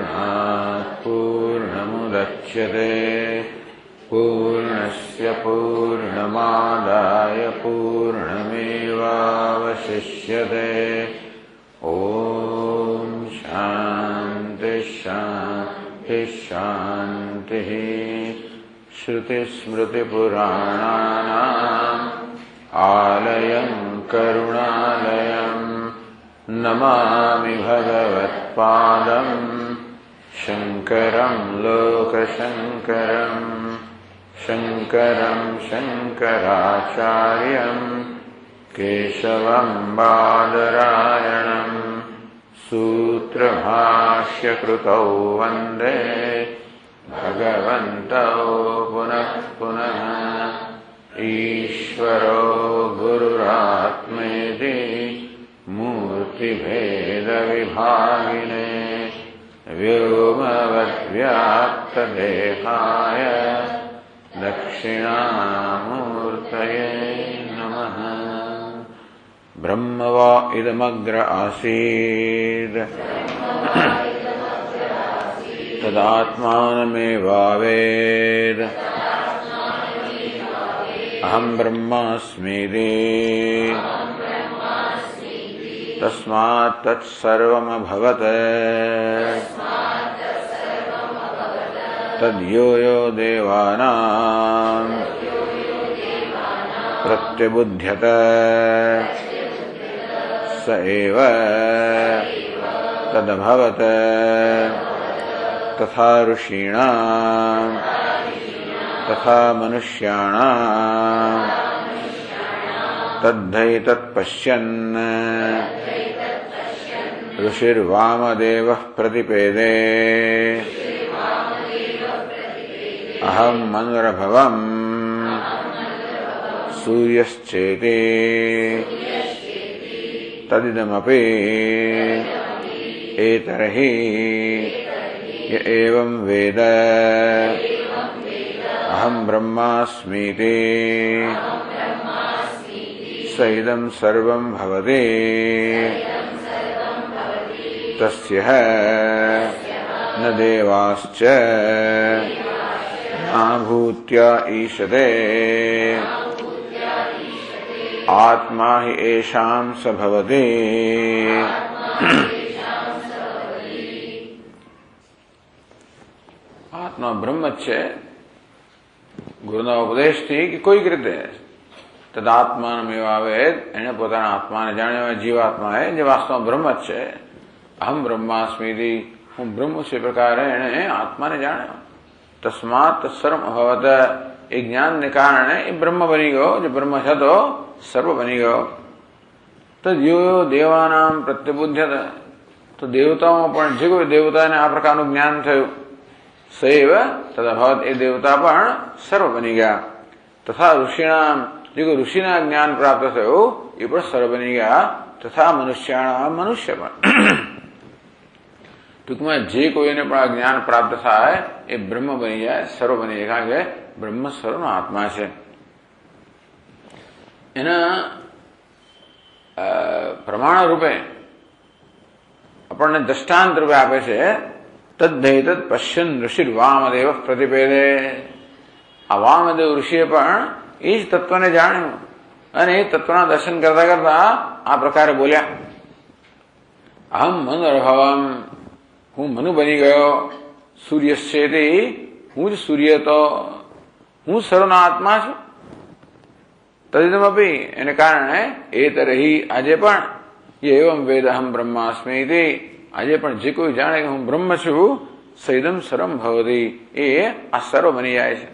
पूर्णात् पूर्णमुदच्यते पूर्णस्य पूर्णमादाय पूर्णमेवावशिष्यते। ॐ शान्ति शान्ति शान्तिः। श्रुतिस्मृतिपुराणानाम् आलयं करुणालयं नमामि भगवत्पादं शङ्करं लोकशङ्करं शङ्करं शङ्कराचार्यं केशवं बादरायणं सूत्रभाष्यकृतौ वन्दे भगवन्तौ पुनः पुनः। ईश्वरो गुरुरात्मेति मूर्तिभेदविभागिने व्योमवद्व्याप्तदेहाय दक्षिणामूर्तये नमः। ब्रह्म वा इदमग्र आसीत् तदात्मानमेवावेद अहं ब्रह्मास्मीति तस्मात् तत्सर्वमभवत् तद्यो यो देवानां प्रत्यबुध्यत स एव तदभवत्। तथा ऋषीणां तथा मनुष्याणां तद्धैतत्पश्यन् ऋषिर्वामदेवः प्रतिपेदे अहं मनुरभवम् सूर्यश्चेति तदिदमपि एतर्हि य एवं वेद अहं ब्रह्मास्मीति स इदं सर्वं भवति तस्य न देवाश्च न भूत्या ईशते आत्मा हि येषां स भवति। आत्मा ब्रह्म છે ગુરુના ઉપદેશથી કે કોઈક રીતે તદાત્માનમેવાવેદ એને પોતાના આત્માને જાણ્યો જીવાત્મા જે વાસ્તવમાં બ્રહ્મ જ છે. અહમ બ્રહ્માસ્મિતિ હું બ્રહ્મ છું એ પ્રકારે એને આત્માને જાણ્યો. તસ્માત સર્વ અભવત એ જ્ઞાનને કારણે એ બ્રહ્મ બની ગયો. જે બ્રહ્મ હતો સર્વ બની ગયો. તદ્યો દેવાનામ પ્રત્યબુધ્યત તો દેવતાઓમાં પણ જે કોઈ દેવતાને આ પ્રકારનું જ્ઞાન થયું સૈવ તદભવત એ દેવતા પણ સર્વ બની ગયા. તથા ઋષિણામ જે કોઈ ઋષિના જ્ઞાન પ્રાપ્ત થયું એ પણ સર્વ બની ગયા. તથા મનુષ્યાણામ મનુષ્ય પણ. ટૂંકમાં જે કોઈને પણ આ જ્ઞાન પ્રાપ્ત થાય એ બ્રહ્મ બની જાય સર્વ બની જાય. કારણ કે બ્રહ્મ સર્વનો આત્મા છે. એના પ્રમાણ રૂપે આપણને દ્રષ્ટાંત રૂપે આપે છે. તદ્ધૈતદ પશ્યન ઋષિર વામદેવ પ્રતિપેદે. આ વામદેવ ઋષિએ પણ એ જ તત્વને જાણ્યું અને એ તત્વના દર્શન કરતા કરતા આ પ્રકારે બોલ્યા. અહમ મનુરભવમ હું મનુ બની ગયો. સૂર્યશ્ચેતિ હું જ સૂર્ય તો હું સર્વનો આત્મા છું. તદિદમપી એને કારણે એતરહી આજે પણ એવમ વેદ અહમ બ્રહ્માસ્મિતિ આજે પણ જે કોઈ જાણે કે હું બ્રહ્મ છું સૈદમ સર્વમ ભવતી એ આ સર્વ બની જાય છે.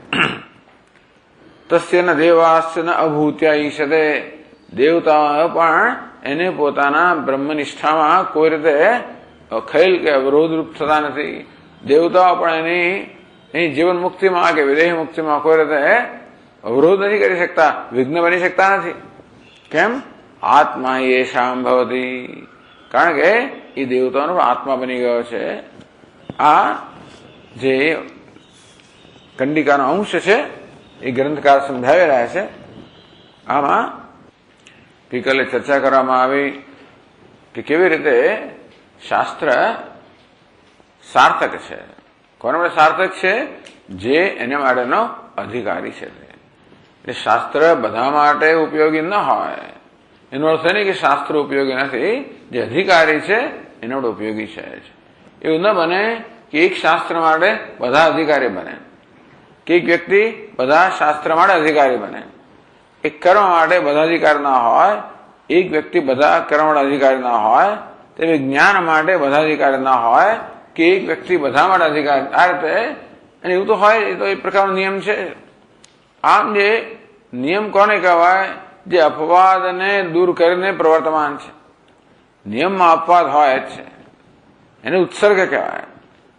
તસ્ય ન દેવાશ્ચ ન અભૂત્યા ઈશતે દેવતાઓ પણ એને પોતાના બ્રહ્મનિષ્ઠામાં કોઈ રીતે ખેલ કે અવરોધરૂપ થતા નથી. દેવતાઓ પણ એની જીવન મુક્તિમાં કે વિદેહી મુક્તિમાં કોઈ રીતે અવરોધ નથી કરી શકતા, વિઘ્ન બની શકતા નથી. કેમ? આત્મા યેષામ ભવતી. કારણ કે એ દેવતાઓનો આત્મા બની ગયો છે. આ જે કંડિકાનો અંશ છે એ ગ્રંથકાર સમજાવી રહ્યા છે. આમાં ગઈકાલે ચર્ચા કરવામાં આવી કે કેવી રીતે શાસ્ત્ર સાર્થક છે. કોના માટે સાર્થક છે? જે એના માટેનો અધિકારી છે. એટલે શાસ્ત્ર બધા માટે ઉપયોગી ન હોય એનો અર્થ નહીં કે શાસ્ત્ર ઉપયોગી નથી. જે અધિકારી છે એના માટે ઉપયોગી છે. એવું ન બને કે એક શાસ્ત્ર માટે બધા અધિકારી બને, કે એક વ્યક્તિ બધા શાસ્ત્ર માટે અધિકારી બને. એક કર્મ માટે બધા અધિકાર ના હોય, એક વ્યક્તિ બધા કર્મ માટે અધિકારી ના હોય, તેવી જ્ઞાન માટે બધા અધિકારી ના હોય, કે એક વ્યક્તિ બધા માટે અધિકારી. આ રીતે અને એવું તો હોય, એ તો એક પ્રકારનો નિયમ છે. આમ જે નિયમ કોને કહેવાય? જે અપવાદને દૂર કરીને પ્રવર્તમાન છે. નિયમમાં અપવાદ હોય જ છે, એને ઉત્સર્ગ કહેવાય.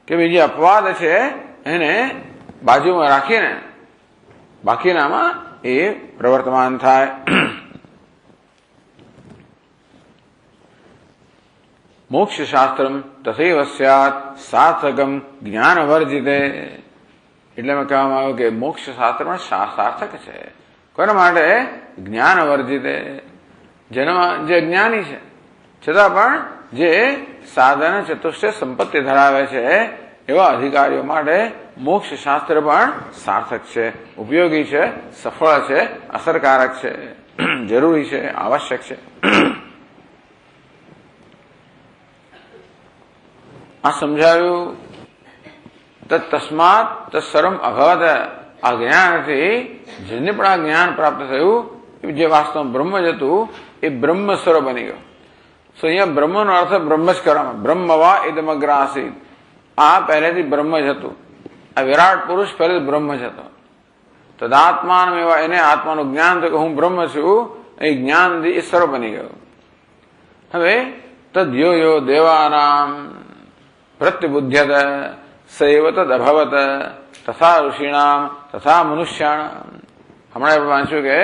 કે ભાઈ જે અપવાદ છે એને બાજુમાં રાખીને બાકીનામાં એ પ્રવર્તમાન થાય. મોક્ષ શાસ્ત્રમ તથૈવ સ્યાત સાર્થકમ જ્ઞાન વર્જિતે. એટલે મેં કહેવામાં આવ્યું કે મોક્ષ શાસ્ત્રમાં સાર્થક છે. કોના માટે? જ્ઞાન વર્જિતે. જેનામાં જે જ્ઞાની છે છતાં પણ જે સાધન ચતુષ્ટય સંપત્તિ ધરાવે છે એવા અધિકારીઓ માટે મોક્ષ શાસ્ત્ર પણ સાર્થક છે, ઉપયોગી છે, સફળ છે, અસરકારક છે, જરૂરી છે, આવશ્યક છે. આ સમજાવ્યું. તસ્માત તત્સર્વમ અભવત. આ જ્ઞાનથી જેને પણ આ જ્ઞાન પ્રાપ્ત થયું, જે વાસ્તવમાં બ્રહ્મ જ હતું એ બ્રહ્મ સ્વરૂપ બની ગયો. તો અહીંયા બ્રહ્મનો અર્થ બ્રહ્મ જ કરવામાં. બ્રહ્મવા ઇદમગ્ર આસીત. આ પહેલેથી બ્રહ્મ જ હતું. આ વિરાટ પુરુષ પહેલેથી બ્રહ્મ જ હતો. તદાત્માન એવા એને આત્માનું જ્ઞાન થયું કે હું બ્રહ્મ છું, એ જ્ઞાનથી એ સ્વરૂપ બની ગયું. હવે તદ્યો યો દેવાનામ પ્રત્યબુદ્ધ્યત સૈવ તદ અભવત તથા ઋષિણામ તથા મનુષ્યાણામ. હમણાં આપણે વાંચ્યું કે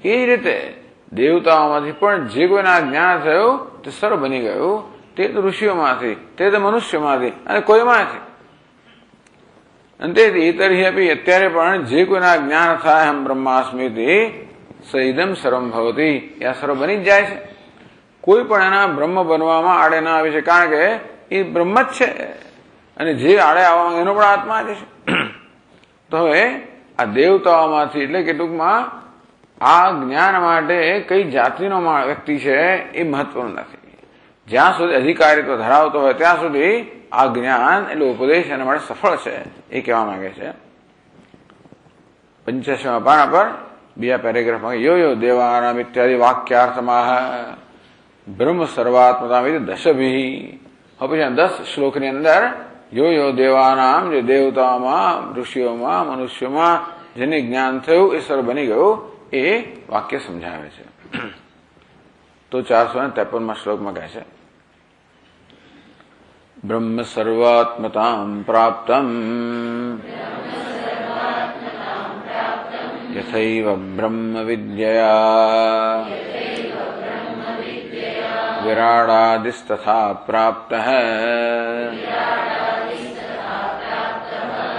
એ રીતે દેવતાઓમાંથી પણ જે કોઈના જ્ઞાન થયું તે સર્વ બની ગયું. તે તો ઋષિઓમાંથી, તે તો મનુષ્યમાંથી અને કોઈમાંથી. અને તેથી તરહી આપી અત્યારે પણ જે કોઈના જ્ઞાન થાય હમ બ્રહ્માસ્મિતિ સૈદમ સર્વમ ભવતી, એ આ સર્વ બની જ જાય છે. કોઈ પણ એના બ્રહ્મ બનવામાં આડે ના આવી છે, કારણ કે એ બ્રહ્મ જ છે અને જે આડે આવવા એનો પણ આત્મા જ છે. તો હવે આ દેવતાઓમાંથી એટલે કે ટૂંકમાં આ જ્ઞાન માટે કઈ જાતિનો વ્યક્તિ છે એ મહત્વનું નથી. જ્યાં સુધી અધિકારીત્વ ધરાવતો હોય ત્યાં સુધી આ જ્ઞાન એટલે ઉપદેશ એના માટે સફળ છે એ કહેવા માંગે છે. 85મા પાના પર બીજા પેરેગ્રાફમાં યો યો દેવાનામ ઇત્યાદિ વાક્યાર્થમાં બ્રહ્મ સર્વાત્મતા દશભી. હવે પછી 10 શ્લોકની અંદર યો યો દેવાનામ, જે દેવતાઓમાં, ઋષિઓમાં, મનુષ્યોમાં જેને જ્ઞાન થયું એ સર્વ બની ગયું એ વાક્ય સમજાવે છે. તો 453મા શ્લોકમાં કહે છે બ્રહ્મ સર્વાત્મતામ પ્રાપ્તમ યથૈવ બ્રહ્મ વિદ્યયા વિરાડાદિસ્તથા પ્રાપ્તઃ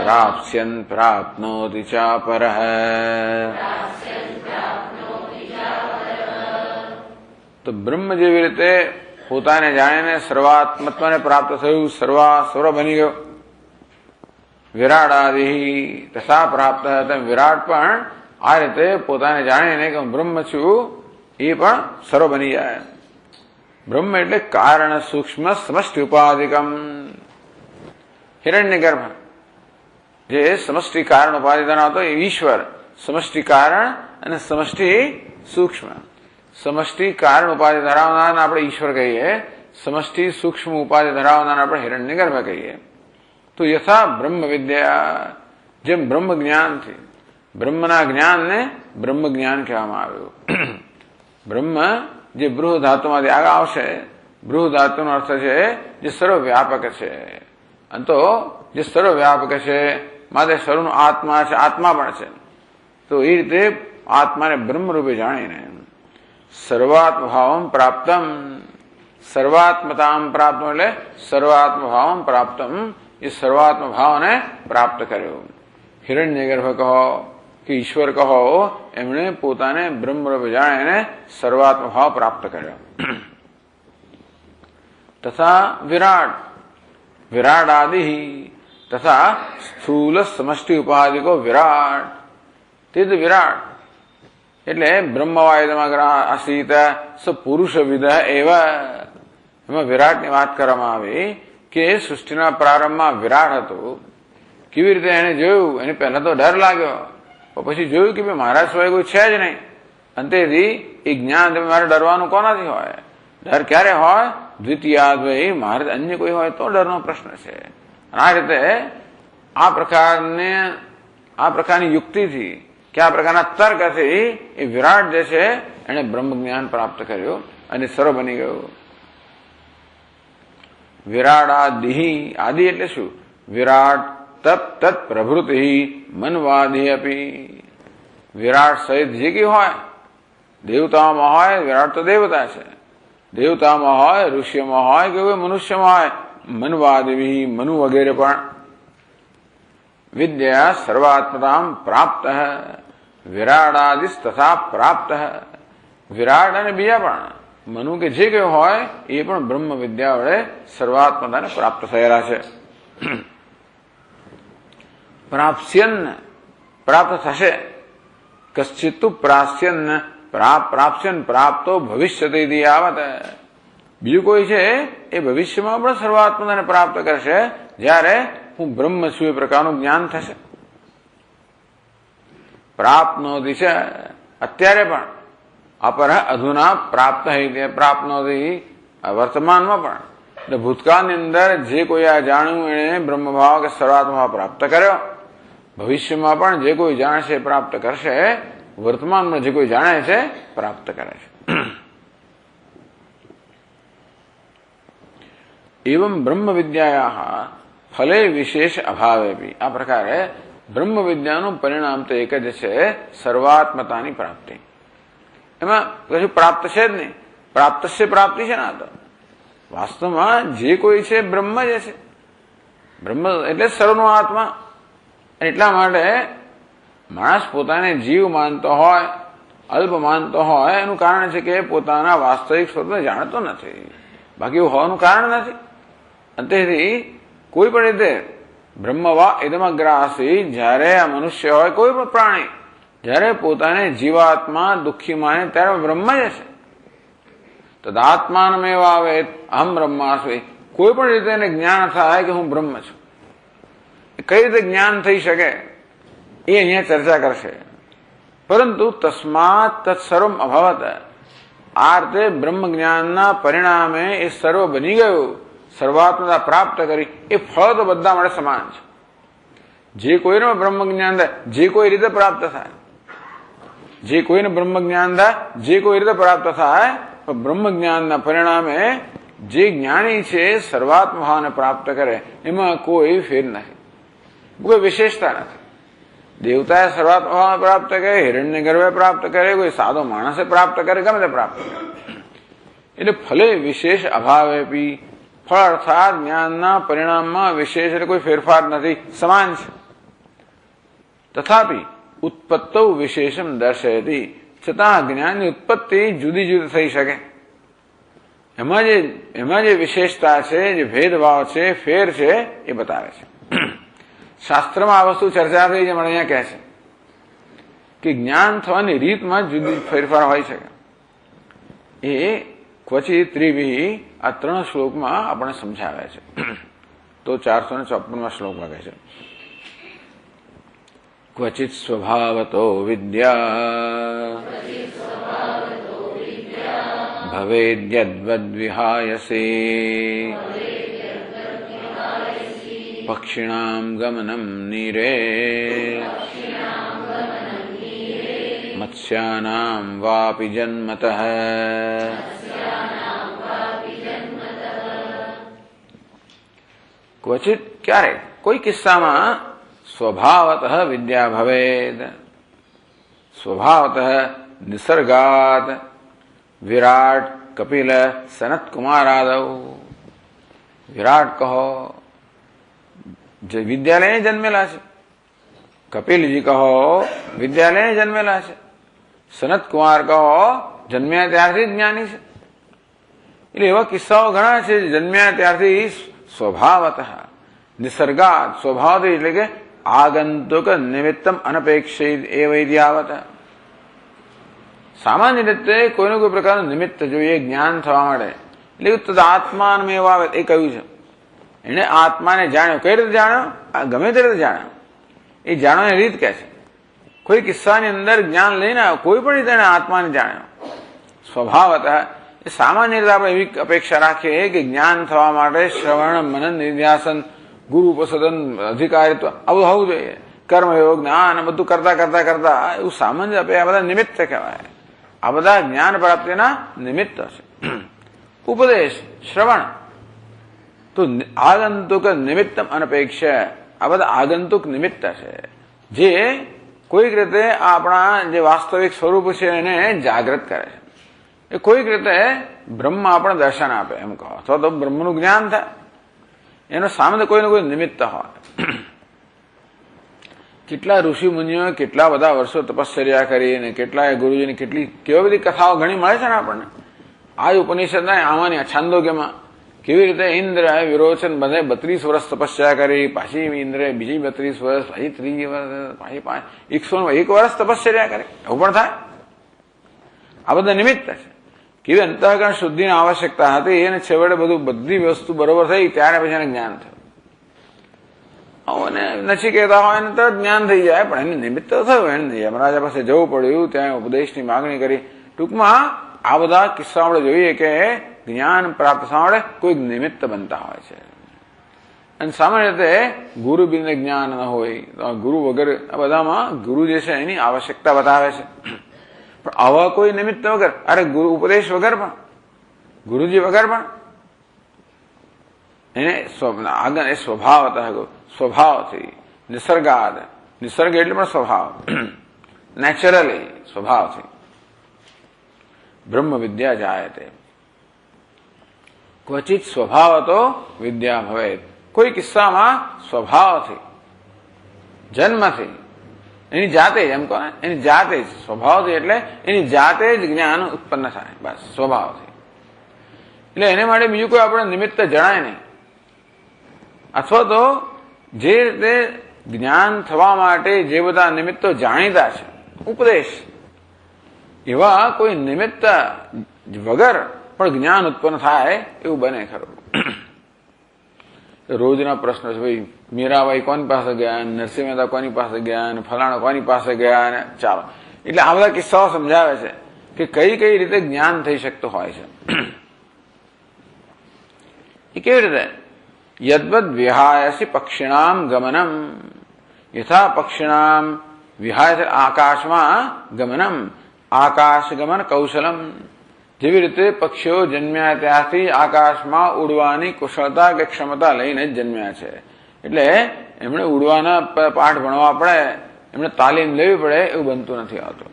પ્રાપ્સ્યન પ્રાપ્નોતિ ચાપરઃ. તો બ્રહ્મ જેવી રીતે પોતાને જાણીને સર્વાત્મત્વને પ્રાપ્ત થયું, સર્વ બની ગયો. વિરાડાદિ તથા પ્રાપ્ત. વિરાટ પણ આ રીતે પોતાને જાણીને કે હું બ્રહ્મ છું એ પણ સર્વ બની જાય. બ્રહ્મ એટલે કારણ સૂક્ષ્મ સમષ્ટિ ઉપાધિકમ. હિરણ્ય ગર્ભ જે સમષ્ટિ કારણ ઉપાધિ ધરાવતો એ ઈશ્વર. સમષ્ટિ કારણ અને સમષ્ટિ સૂક્ષ્મ. સમષ્ટિ કારણ ઉપાધિ ધરાવનાર આપણે ઈશ્વર કહીએ, સમષ્ટિ સૂક્ષ્મ ઉપાધિ ધરાવનાર આપણે હિરણ્ય ગર્ભ કહીએ. તો યથા બ્રહ્મ વિદ્યા, જેમ બ્રહ્મ જ્ઞાનથી, બ્રહ્મના જ્ઞાનને બ્રહ્મ જ્ઞાન કહેવામાં આવ્યું. બ્રહ્મ જે બૃહ ધાતુમાંથી આગળ આવશે, બૃહ ધાતુનો અર્થ છે જે સર્વવ્યાપક છે. અને તો જે સર્વવ્યાપક છે માટે સર્વનો આત્મા છે, આત્મા પણ છે. તો એ રીતે આત્માને બ્રહ્મ રૂપે જાણીને સર્વાત્મ ભાવમ પ્રાપ્તમ, સર્વાત્મતામ પ્રાપ્ત એટલે સર્વાત્મ ભાવમ પ્રાપ્તમ, એ સર્વાત્મ ભાવને પ્રાપ્ત કર્યો. હિરણ્ય ગર્ભ કહો કે ઈશ્વર કહો, એમણે પોતાને બ્રહ્મ રૂપે જાણીને સર્વાત્મ ભાવ પ્રાપ્ત કર્યો. તથા વિરાટ, विराट आदि तथा स्थूल समष्टि उपाधि को विराट તે જ વિરાટ એટલે બ્રહ્મવાયુમાં આસીત સ પુરુષ વિદ એવા એમાં વિરાટની વાત કરવામાં આવી કે સૃષ્ટિના પ્રારંભમાં વિરાટ હતું. કેવી રીતે એને જોયું, એને પહેલા તો ડર લાગ્યો, પછી જોયું કે ભાઈ મારા સિવાય કોઈ છે જ નહીં. અંતેથી એ જ્ઞાન મારે ડરવાનું કોનાથી હોય? ડર ક્યારે હોય? દ્વિતીયાદ્વય, મારે અન્ય કોઈ હોય તો ડરનો પ્રશ્ન છે. આ રીતે આ પ્રકારની યુક્તિથી કે આ પ્રકારના તર્કથી એ વિરાટ જે છે એને બ્રહ્મ જ્ઞાન પ્રાપ્ત કર્યું અને સર્વ બની ગયું. વિરાડાદિ, આદિ એટલે શું? વિરાટ તત પ્રભૃતિ મનવાદિ અપી. વિરાટ સહિત જે કઈ હોય, દેવતામાં હોય, વિરાટ તો દેવતા છે, દેવતામાં હોય, ઋષિમાં હોય કે કોઈ મનુષ્યમાં હોય, મનવાદિ મનુ વગેરે પણ વિદ્યા સર્વાત્મતામ પ્રાપ્ત વિરાડાદિ તથા પ્રાપ્ત. વિરાટ અને બીજા પણ મનુ કે જે કઈ હોય એ પણ બ્રહ્મ વિદ્યા વડે સર્વાત્મતાને પ્રાપ્ત થયેલા છે. પ્રાપ્સ્યન પ્રાપ્ત થશે, કશ્ચિત્તુ પ્રાસ્યન પ્રાપ્સ્યન પ્રાપ્તો ભવિષ્યતિ આવત. બીજું કોઈ છે એ ભવિષ્યમાં પણ સર્વાત્મતાને પ્રાપ્ત કરશે જ્યારે હું બ્રહ્મ છું એ પ્રકારનું જ્ઞાન થશે. પ્રાપ્નોતિ છે અત્યારે પણ, અપર અધુના પ્રાપ્ત પ્રાપ્નોતિ વર્તમાનમાં પણ. એટલે ભૂતકાળની અંદર જે કોઈ આ જાણ્યું એને બ્રહ્મભાવ કે સર્વાત્મભાવ પ્રાપ્ત કર્યો, ભવિષ્યમાં પણ જે કોઈ જાણશે પ્રાપ્ત કરશે, વર્તમાનમાં જે કોઈ જાણે છે પ્રાપ્ત કરે છે. એવં બ્રહ્મ વિદ્યા ફલે વિશેષ અભાવે બી. આ પ્રકારે બ્રહ્મ વિદ્યાનું પરિણામ તો એક જ છે, સર્વાત્મતાની પ્રાપ્તિ. એમાં કશું પ્રાપ્ત છે જ નહીં, પ્રાપ્ત છે પ્રાપ્તિ છે ને. આ તો વાસ્તવમાં જે કોઈ છે બ્રહ્મ જ છે. બ્રહ્મ એટલે સર્વનો આત્મા. એટલા માટે માણસ પોતાને જીવ માનતો હોય, અલ્પ માનતો હોય, એનું કારણ છે કે પોતાના વાસ્તવિક સ્વરૂપને જાણતો નથી. બાકી એવું હોવાનું કારણ નથી. અંતેથી કોઈ પણ રીતે બ્રહ્મવા ઇદમગ્રાસી, જ્યારે આ મનુષ્ય હોય કોઈ પણ પ્રાણી જ્યારે પોતાને જીવાત્મા દુઃખી માને ત્યારે બ્રહ્મ જ છે. તદાત્માનમેવ આવે અહમ બ્રહ્માસ્મિ. કોઈ પણ રીતે એને જ્ઞાન થાય કે હું બ્રહ્મ છું. કઈ રીતે જ્ઞાન થઈ શકે એ અહીંયા ચર્ચા કરશે. પરંતુ તસ્માત તત્સર્વમ અભવત. આ રીતે બ્રહ્મ જ્ઞાનના પરિણામે એ સર્વ બની ગયું, સર્વાત્મતા પ્રાપ્ત કરી. એ ફળ તો બધા માટે સમાન છે. જે કોઈને બ્રહ્મ જ્ઞાન થાય, જે કોઈ રીતે પ્રાપ્ત થાય, જે કોઈને બ્રહ્મ જ્ઞાન થાય, જે કોઈ રીતે પ્રાપ્ત થાય, બ્રહ્મ જ્ઞાનના પરિણામે જે જ્ઞાની છે સર્વાત્મભાવને પ્રાપ્ત કરે એમાં કોઈ ફેર નથી, કોઈ વિશેષતા નથી. દેવતાએ સર્વાત્મભાવને પ્રાપ્ત કરે, હિરણ્ય ગર્ભે પ્રાપ્ત કરે, કોઈ સાદો માણસે પ્રાપ્ત કરે, ગમે તે પ્રાપ્ત કરે. એટલે ફલે વિશેષ અભાવે પી. ફળ અર્થાત જ્ઞાનના પરિણામમાં વિશેષ એટલે કોઈ ફેરફાર નથી, સમાન છે. તથાપિ ઉત્પત્તૌ વિશેષમ દર્શયતી. છતાં જ્ઞાનની ઉત્પત્તિ જુદી જુદી થઈ શકે. એમાં જે વિશેષતા છે, જે ભેદભાવ છે, ફેર છે, એ બતાવે છે. શાસ્ત્રમાં આ વસ્તુ ચર્ચા થઈ છે, મને અહીંયા કહે છે કે જ્ઞાન થવાની રીતમાં જુદી ફેરફાર હોય શકે. એ ક્વચિત ત્રિભી આ 3 શ્લોકમાં આપણે સમજાવે છે. તો 454માં શ્લોકમાં કહે છે ક્વચિત સ્વભાવતો વિદ્યા ભવેદ્યદ્વદ્વિહાયસી પક્ષિણામ ગમનમ નીરે મત્સ્યાનામ વાપી જન્મતઃ. ક્વચિત ક્યારે કોઈ કિસ્સામાં સ્વભાવતઃ વિદ્યા ભવેદ. સ્વભાવતઃ નિસર્ગાત વિરાટ કપિલ સનત કુમારાદવ. વિરાટ કહો જે વિદ્યાલય જન્મેલા છે, કપિલજી કહો વિદ્યાલય જન્મેલા છે, સનત કુમાર કહો જન્મ્યા ત્યારથી જ જ્ઞાની છે. એટલે એવા કિસ્સાઓ ઘણા છે, જન્મ્યા ત્યારથી સ્વભાવતઃ નિસર્ગાત સ્વભાવથી એટલે કે આગંતુક નિમિત્તમ અનપેક્ષિત એ વૈદ્યાવત સામાન્ય રીતે કોઈને કોઈ પ્રકારનું નિમિત્ત જોઈએ જ્ઞાન થવા માટે એટલે તદાત્માનમેવ આવે એ કહ્યું છે. એને આત્માને જાણ્યો. કઈ રીતે જાણ્યો? ગમે તે રીતે જાણ્યો. એ જાણવાની રીત કે છે. કોઈ કિસ્સાની અંદર જ્ઞાન લઈને કોઈ પણ રીતે એને આત્માને જાણ્યો. સ્વભાવતઃ એ સામાન્ય રીતે આપણે એવી અપેક્ષા રાખીએ કે જ્ઞાન થવા માટે શ્રવણ મનન નિધ્યાસન ગુરુ ઉપસદન અધિકારીત્વ આવું હોવું જોઈએ. કર્મયોગ જ્ઞાન બધું કરતા કરતા કરતા એવું સામાન્ય આ બધા નિમિત્ત કહેવાય. આ બધા જ્ઞાન પ્રાપ્તિના નિમિત્ત છે. ઉપદેશ શ્રવણ તો આગંતુક નિમિત્તમ અનપેક્ષ આ બધા આગંતુક નિમિત્ત છે જે કોઈક રીતે આપણા જે વાસ્તવિક સ્વરૂપ છે એને જાગૃત કરે છે. એ કોઈક રીતે બ્રહ્મ આપણે દર્શન આપે એમ કહો અથવા તો બ્રહ્મનું જ્ઞાન થાય એનો સામે કોઈને કોઈ નિમિત્ત હોય. કેટલા ઋષિ મુનિઓ કેટલા બધા વર્ષો તપશ્ચર્યા કરી અને કેટલાય ગુરુજીની કેવી બધી કથાઓ ઘણી મળે છે ને આપણને. આ જ ઉપનિષદ આમાંની છાંદોગ્યમાં કેવી રીતે ઇન્દ્ર વિરોચન બધે 32 વર્ષ તપસ્યા કરી, પાછી ઇન્દ્રે બીજી 32 વર્ષ, પાછી 3 વર્ષ, પાછી 101 વર્ષ તપશ્ચર્યા કરી. એવું પણ થાય. આ બધા નિમિત્ત છે. કેવી અંતઃકરણ શુદ્ધિની આવશ્યકતા હતી એને છેવટે બધી વસ્તુ બરોબર થઈ ત્યારે પછી એને જ્ઞાન થયું. અને નથી કહેતા હોય એને તરત જ્ઞાન થઈ જાય પણ એને નિમિત્ત થયું. એને યમરાજા પાસે જવું પડ્યું, ત્યાં ઉપદેશની માગણી કરી. ટૂંકમાં આ બધા કિસ્સા આપણે જોઈએ કે જ્ઞાન પ્રાપ્ત થવા માટે કોઈક નિમિત્ત બનતા હોય છે. અને સામાન્ય રીતે ગુરુ બિન જ્ઞાન ન હોય, ગુરુ વગર આ બધામાં ગુરુ જે છે એની આવશ્યકતા બતાવે છે. પણ આવા કોઈ નિમિત્ત વગર, અરે ગુરુ ઉપદેશ વગર પણ, ગુરુજી વગર પણ એને આગળ એ સ્વભાવથી નિસર્ગાદ, નિસર્ગ એટલે પણ સ્વભાવ, નેચરલી સ્વભાવથી બ્રહ્મ વિદ્યા જાયતે. ક્વચિત સ્વભાવતો વિદ્યા ભવેત. કોઈ કિસ્સામાં સ્વભાવથી જન્મથી એની જાતે જ, એમ કહો ને, એની જાતે જ સ્વભાવથી એટલે એની જાતે જ જ્ઞાન ઉત્પન્ન થાય. બસ સ્વભાવથી. એટલે એને માટે બીજું કોઈ આપણે નિમિત્ત જણાય નહીં. અથવા તો જે રીતે જ્ઞાન થવા માટે જે બધા નિમિત્તો જાણીતા છે, ઉપદેશ, એવા કોઈ નિમિત્ત વગર પણ જ્ઞાન ઉત્પન્ન થાય એવું બને ખરું. રોજના પ્રશ્ન છે, ભાઈ મીરાબાઈ કોની પાસે ગયા, નરસિંહ મહેતા કોની પાસે ગયા, અને ફલાણા કોની પાસે ગયા, અને ચાલો. એટલે આ બધા કિસ્સાઓ સમજાવે છે કે કઈ કઈ રીતે જ્ઞાન થઈ શકતું હોય છે. એ કેવી રીતે? યદ્વદ વિહાયસી પક્ષિણામ ગમનમ યથા પક્ષિણામ વિહાય આકાશમાં ગમનમ આકાશ ગમન કૌશલમ. જેવી રીતે પક્ષીઓ જન્મ્યા ત્યાંથી આકાશમાં ઉડવાની કુશળતા કે ક્ષમતા લઈને જ જન્મ્યા છે. એટલે એમણે ઉડવાના પાઠ ભણવા પડે, એમણે તાલીમ લેવી પડે એવું બનતું નથી આવતું.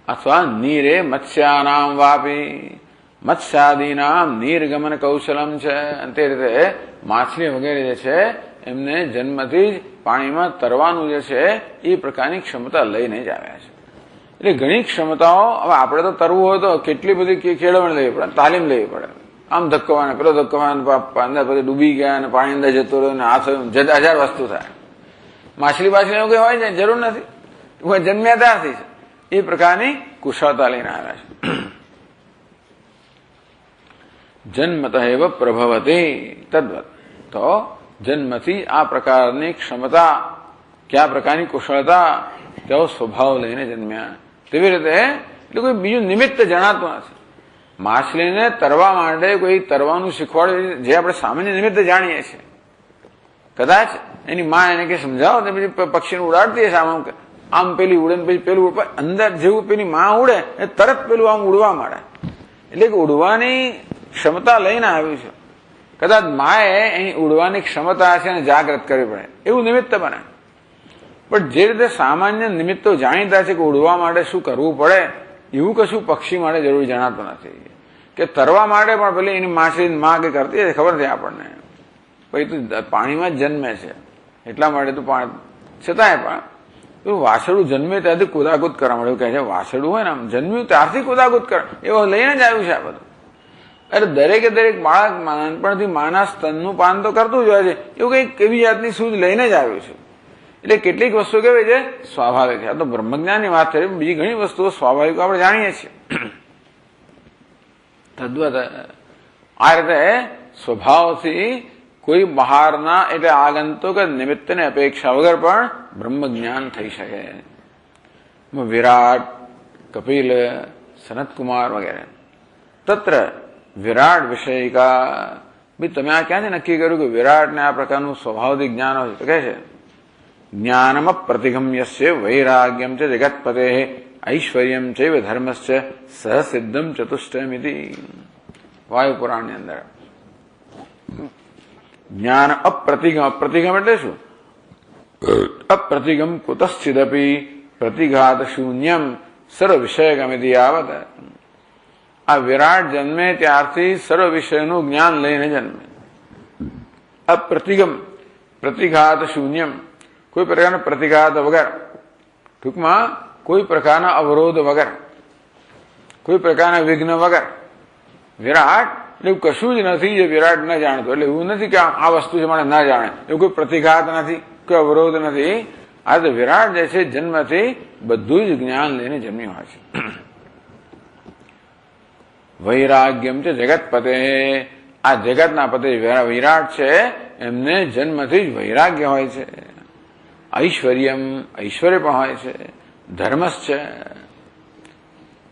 અથવા નીરે મત્સ્યાનામ વાપી, મત્સ્યાદીનામ નીરગમન કૌશલમ છે. અને તે રીતે માછલી વગેરે જે છે એમને જન્મથી જ પાણીમાં તરવાનું જે છે એ પ્રકારની ક્ષમતા લઈને જ આવ્યા છે. એટલે ઘણી ક્ષમતાઓ, હવે આપણે તો તરવું હોય તો કેટલી બધી કેળવણી લેવી પડે, તાલીમ લેવી પડે. આમ ધક્કવાને પેલો ધક્કવાને અંદર પછી ડૂબી ગયા અને પાણી અંદર જતો રહ્યો ને આ થયું, 1000 વસ્તુ થાય. માછલી એવું કઈ હોય છે જરૂર નથી, જન્મ્યા ત્યારથી છે એ પ્રકારની કુશળતા લઈને આવ્યા છે. જન્મત એવ પ્રભવતી તદ્વત. તો જન્મથી આ પ્રકારની ક્ષમતા, કયા પ્રકારની કુશળતા, તેઓ સ્વભાવ લઈને જન્મ્યા. તેવી રીતે એટલે કોઈ બીજું નિમિત્ત જણાતું નથી. માછલીને તરવા માટે કોઈ તરવાનું શીખવાડ્યું જે આપણે સામાન્ય નિમિત્ત જાણીએ છીએ. કદાચ એની માં એને કે સમજાવો તો પછી પક્ષીને ઉડાડતી હશે, આમ પેલી ઉડે ને પછી પેલું અંદર જેવું પેલી માં ઉડે એ તરત પેલું આમ ઉડવા માંડે. એટલે કે ઉડવાની ક્ષમતા લઈને આવ્યું છે. કદાચ માએ એની ઉડવાની ક્ષમતા છે એને જાગૃત કરવી પડે એવું નિમિત્ત બને. પણ જે રીતે સામાન્ય નિમિત્તો જાણીતા છે કે ઉડવા માટે શું કરવું પડે, એવું કશું પક્ષી માટે જરૂરી જણાતું નથી. કે તરવા માટે પણ પેલી એની માછલી માં કે કરતી હશે ખબર નથી આપણને. પછી તું પાણીમાં જ જન્મે છે એટલા માટે તું પાણી, છતાંય પણ તું વાછરડું જન્મે ત્યારથી કુદાકુદ કરવા મળે. એવું કહે છે વાછરડું હોય ને આમ જન્મ્યું ત્યારથી કુદાકુદ કરે, એવો લઈને જ આવ્યું છે આ બધું. અરે દરેકે દરેક બાળક નાનપણથી માના સ્તનનું પાન તો કરતું જ હોય છે, એવું કંઈક એવી જાતની સૂઝ લઈને જ આવ્યું છે. એટલે કેટલીક વસ્તુ કેવી છે સ્વાભાવિક છે. આ તો બ્રહ્મજ્ઞાનની વાત છે, બીજી ઘણી વસ્તુઓ સ્વાભાવિક આપણે જાણીએ છીએ. તદ્વત આ રીતે સ્વભાવથી કોઈ બહારના એટલે આગંતુક નિમિત્તને અપેક્ષા વગર પણ બ્રહ્મજ્ઞાન થઈ શકે. વિરાટ, કપિલ, સનતકુમાર વગેરે. તત્ર વિરાટ વિષય કા ભાઈ તમે આ ક્યાંથી નક્કી કર્યું કે વિરાટને આ પ્રકારનું સ્વભાવથી જ્ઞાન હોય? તો કહે છે જ્ઞાનમ પ્રતિગમ્યસ્ય વૈરાગ્યમ ચ જગતપતે ઐશ્વર્યમ ચૈવ ધર્મસ્ય સહસિદ્ધમ ચતુષ્ટયમિતિ. વાયુ પુરાણની અંદર જ્ઞાન અપ્રતિગમ. અપ્રતિગમ એટલે શું? અપ્રતિગમ કુતશ્ચિદપી પ્રતિઘાત શૂન્યમ સર્વ વિષયગમિતિ આવત. આ વિરાટ જન્મે ત્યારથી સર્વ વિષયનું જ્ઞાન લઈને જન્મે. અપ્રતિગમ પ્રતિઘાત શૂન્યમ, કોઈ પ્રકારના પ્રતિઘાત વગર, ટૂંકમાં કોઈ પ્રકારના અવરોધ વગર, કોઈ પ્રકારના વિઘ્ન વગર. વિરાટ એવું કશું જ નથી જે વિરાટ ન જાણતો. એટલે એવું નથી કે આ વસ્તુ છે મને ન જાણે, એવું કોઈ પ્રતિઘાત નથી, કોઈ અવરોધ નથી. આ તો વિરાટ જે છે જન્મથી બધું જ જ્ઞાન લઈને જન્મ્યું હોય છે. વૈરાગ્યમ છે જગતપતે, આ જગતના પતે વિરાટ છે એમને જન્મથી જ વૈરાગ્ય હોય છે. ઐશ્વર્યમ, ઐશ્વર્ય પણ હોય છે. ધર્મશ્ચ,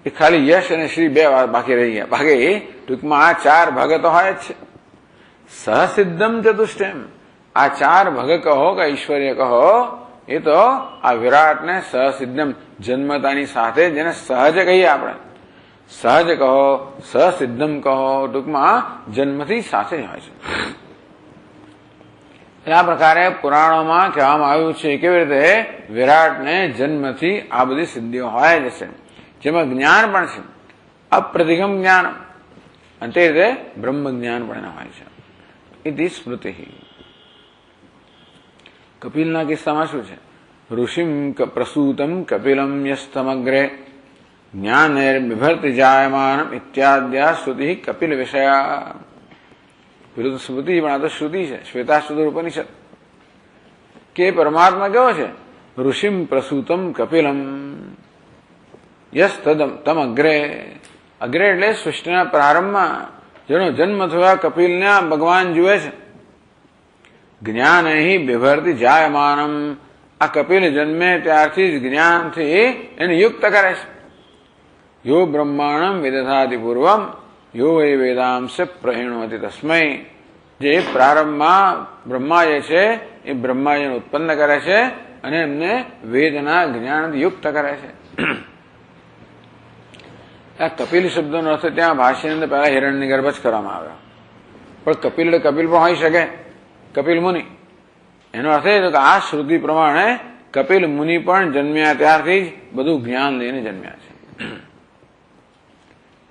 એ ખાલી યશ અને શ્રી બે બાકી રહી ગયા. બાકી ટૂંકમાં આ ચાર ભાગ તો હોય જ છે. સહસિદ્ધમ ચતુષ્ટયમ, આ ચાર ભાગ કહો કે ઐશ્વર્ય કહો, એ તો આ વિરાટને સહસિદ્ધમ જન્મતાની સાથે જેને સહજ કહીએ આપણે, સહજ કહો, સહસિદ્ધમ કહો, ટૂંકમાં જન્મથી સાથે જ હોય છે. આ પ્રકારે પુરાણોમાં કહેવામાં આવ્યું છે કેવી રીતે વિરાટને જન્મથી આ બધી સિદ્ધિઓ હોય જ છે, જેમાં જ્ઞાન પણ છે અપ્રતિગમ જ્ઞાન, અને તે રીતે બ્રહ્મ જ્ઞાન પણ હોય છે. ઇતિ સ્મૃતિ. કપિલના કિસ્સામાં શું છે? ઋષિમ પ્રસૂતમ કપિલમ યસ્તમગ્રે જ્ઞાનેર બિભર્તિ જાયમાનમ ઇત્યાદ્યા શ્રુતિ કપિલ વિષયા. પેલું તો સ્મૃતિ પણ આ તો શ્રુતિ છે, શ્વેતાશ્વતર ઉપનિષદ. કે પરમાત્મા કેવો છે? ઋષિમ પ્રસૂતમ કપિલમ યસ તમ અગ્રે. અગ્રે એટલે સૃષ્ટિના પ્રારંભમાં જેનો જન્મ થયો કપિલને ભગવાન જુએ છે. જ્ઞાન અહીં બિભરતી જાયમાનમ, આ કપિલ જન્મે ત્યારથી જ જ્ઞાનથી એને યુક્ત કરે છે. યો બ્રહ્માણમ વિદધાતિ પૂર્વમ યો એ વેદાંશ પ્રહિણોતિ તસ્મૈ. જે પ્રારંભમાં બ્રહ્મા જે છે એ બ્રહ્માજીને ઉત્પન્ન કરે છે અને એમને વેદના જ્ઞાનથી યુક્ત કરે છે. આ કપિલ શબ્દનો અર્થ ત્યાં ભાષ્યની અંદર પહેલા હિરણ્યગર્ભ જ કરવામાં આવ્યો, પણ કપિલ એટલે કપિલ પણ હોઈ શકે, કપિલ મુનિ. એનો અર્થ એ કે આ શ્રુતિ પ્રમાણે કપિલ મુનિ પણ જન્મ્યા ત્યારથી જ બધું જ્ઞાન લઈને જન્મ્યા છે.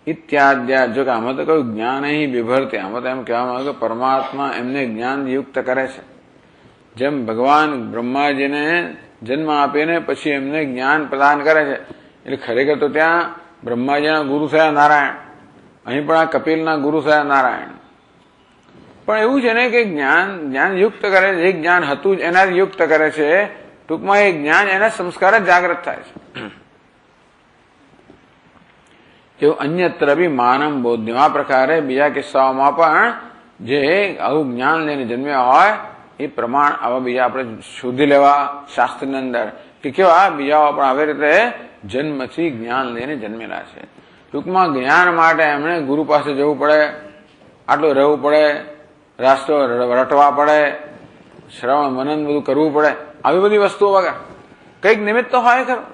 ઇત્યાદ્યા, જો કે આમાં તો કહ્યું જ્ઞાન અહીં બિભરતે, આમાં તો એમ કહેવામાં આવ્યું કે પરમાત્મા એમને જ્ઞાન યુક્ત કરે છે. જેમ ભગવાન બ્રહ્માજીને જન્મ આપીને પછી એમને જ્ઞાન પ્રદાન કરે છે. એટલે ખરેખર તો ત્યાં બ્રહ્માજીના ગુરુ થયા નારાયણ, અહીં પણ આ કપિલના ગુરુ થયા નારાયણ. પણ એવું છે ને કે જ્ઞાન યુક્ત કરે છે, જે જ્ઞાન હતું જ એનાથી યુક્ત કરે છે. ટૂંકમાં એ જ્ઞાન એના સંસ્કાર જ જાગૃત થાય છે. એવું અન્યત્ર બી માનમ બોધ્યમ. આ પ્રકારે બીજા કિસ્સાઓમાં પણ જે આવું જ્ઞાન લઈને જન્મ્યા હોય એ પ્રમાણ આવા બીજા આપણે શોધી લેવા શાસ્ત્રની અંદર કે કેવા બીજાઓ પણ આવી રીતે જન્મથી જ્ઞાન લઈને જન્મેલા છે. ટૂંકમાં જ્ઞાન માટે એમણે ગુરુ પાસે જવું પડે, આટલું રહેવું પડે, રાસ્તો રટવા પડે, શ્રવણ મનન બધું કરવું પડે, આવી બધી વસ્તુઓ વગર કંઈક નિમિત્ત તો હોય ખરું.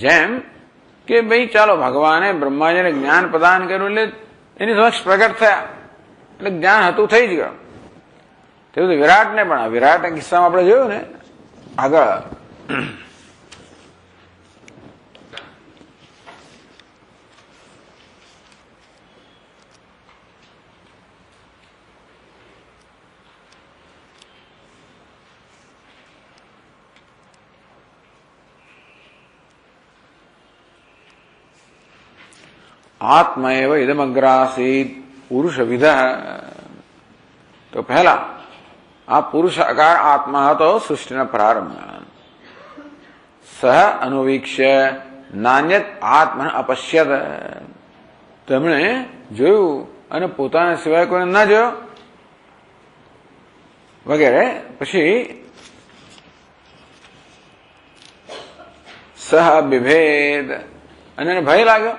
જેમ કે ભાઈ ચાલો ભગવાને બ્રહ્માજીને જ્ઞાન પ્રદાન કર્યું એટલે એની સમક્ષ પ્રગટ થયા એટલે જ્ઞાન હતું થઈ જ ગયું. તેવું તો વિરાટને પણ, વિરાટના કિસ્સામાં આપણે જોયું ને આગળ આત્મૈવ ઇદમગ્રાસીત પુરુષ વિધ. તો પહેલા આ પુરુષાકાર આત્મા હતો સૃષ્ટિના પ્રારંભમાં. સહ અનુવીક્ષ્ય નાન્યત આત્મન અપશ્યત. તેમણે જોયું અને પોતાના સિવાય કોઈને ના જોયો વગેરે. પછી સહ બિભેદ, અને એને ભય લાગ્યો.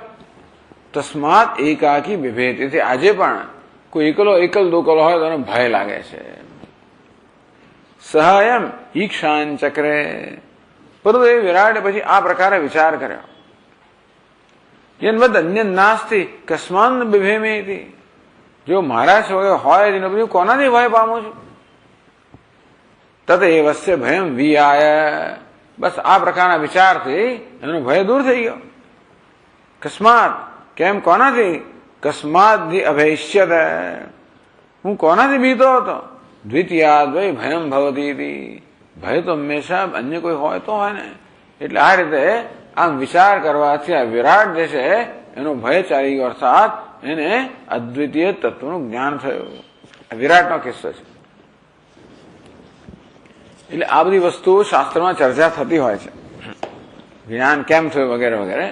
તસ્માત એકાકી બિભેદ. તેથી આજે પણ કોઈ એકલ દોકલ હોય તો એને ભય લાગે છે. સહાયમ ઈક્ષાન ચક્રે. પરંતુ એ વિરાટે પછી આ પ્રકારે વિચાર કર્યો. યન્વદ અન્ય નાસ્તી કસ્માન બિભેમેતી. જો મારા સિવાય હોય જ નથી, કોનાથી ભય પામું છું? તત એવસ્ય ભયમ વિયાય. બસ આ પ્રકારના વિચારથી એનો ભય દૂર થઈ ગયો. કસ્માત, કેમ, કોનાથી? કસ્માત અભયષ્યત. હું કોનાથી બીતો હતો? દ્વિતીયાદ્વય ભયમ ભવતી. ભય તો હંમેશા અન્ય કોઈ હોય તો હોય ને. એટલે આ રીતે આમ વિચાર કરવાથી આ વિરાટ જે છે એનો ભય ચાલી ગયો, અર્થાત એને અદ્વિતીય તત્વનું જ્ઞાન થયું. વિરાટનો કિસ્સો છે. એટલે આ બધી વસ્તુઓ શાસ્ત્રમાં ચર્ચા થતી હોય છે, જ્ઞાન કેમ થયું વગેરે વગેરે.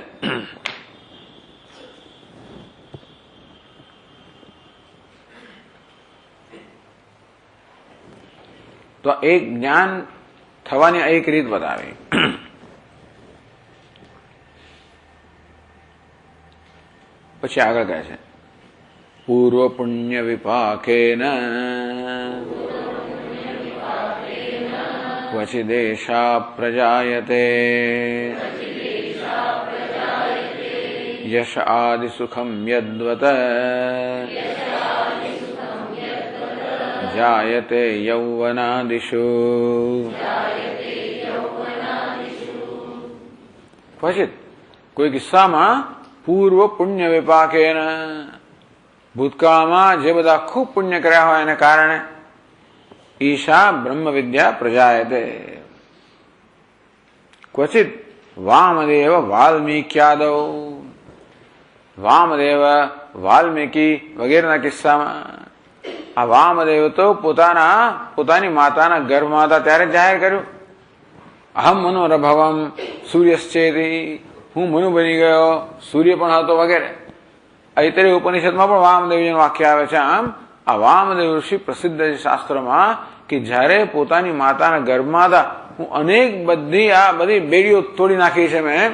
તો એક જ્ઞાન થવાની એક રીત બતાવી. પછી આગળ કહે છે પૂર્વ પુણ્ય વિપાકેન ક્વચિદેશા પ્રજાયતે યશ આદિ સુખમ યદ્વત જાયતે યૌવનાદિષુ. પછી કોઈ કિસ્સામાં પૂર્વ પુણ્ય વિપાકેન, ભૂતકાળમાં જે બધા ખૂબ પુણ્ય કર્યા હોય એને કારણે ઈશા બ્રહ્મ વિદ્યા પ્રજાયતે. ક્વચિત વામદેવ વાલ્મીક્યાદવ, વામદેવ વાલ્મીકી વગેરેના કિસ્સામાં આ વામદેવ તો પોતાની માતાના ગર્ભમાં હતા ત્યારે જાહેર કર્યું, અહમ મનોરભવમ સૂર્યશ્ચેતી, હું મનુ બની ગયો, સૂર્ય પણ હતો વગેરે. ઐતરેય ઉપનિષદમાં પણ વામદેવજીનું વાક્ય આવે છે. આમ આ વામદેવ ઋષિ પ્રસિદ્ધ છે શાસ્ત્રોમાં કે જ્યારે પોતાની માતાના ગર્ભમાં હતા, હું અનેક બધી બેડીઓ તોડી નાખી છે મેં,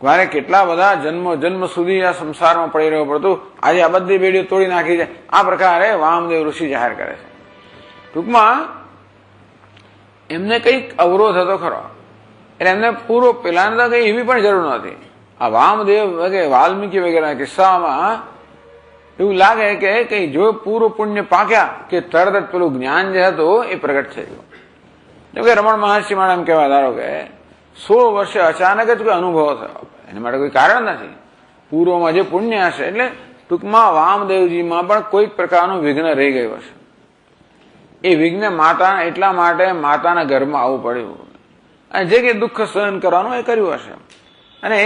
મારે કેટલા બધા જન્મ સુધી આ સંસારમાં પડી રહ્યો પડતું, આજે આ બધી બેડીઓ તોડી નાખી છે. આ પ્રકારે વામદેવ ઋષિ જાહેર કરે છે. ટૂંકમાં એમને કંઈક અવરોધ હતો ખરો, એટલે એમને પૂરો પેલાને તો કઈ એવી પણ જરૂર નહોતી. આ વામદેવ વગેરે વાલ્મીકી વગેરેના કિસ્સામાં એવું લાગે કે કઈ જો પૂરું પુણ્ય પાક્યા કે તરત જ પેલું જ્ઞાન જે હતું એ પ્રગટ થઈ ગયું. જેમ કે રમણ મહર્ષિ માટે એમ કહેવા, ધારો કે 16 વર્ષે અચાનક જ કોઈ અનુભવ થયો, એના માટે કોઈ કારણ નથી, પૂર્વમાં જે પુણ્ય હશે. એટલે ટૂંકમાં વામદેવજીમાં પણ કોઈક પ્રકારનું વિઘ્ન રહી ગયું હશે. એ વિઘ્ન એટલા માટે માતાના ઘરમાં આવવું પડ્યું, અને જે કંઈ દુઃખ સહન કરવાનું એ કર્યું હશે. અને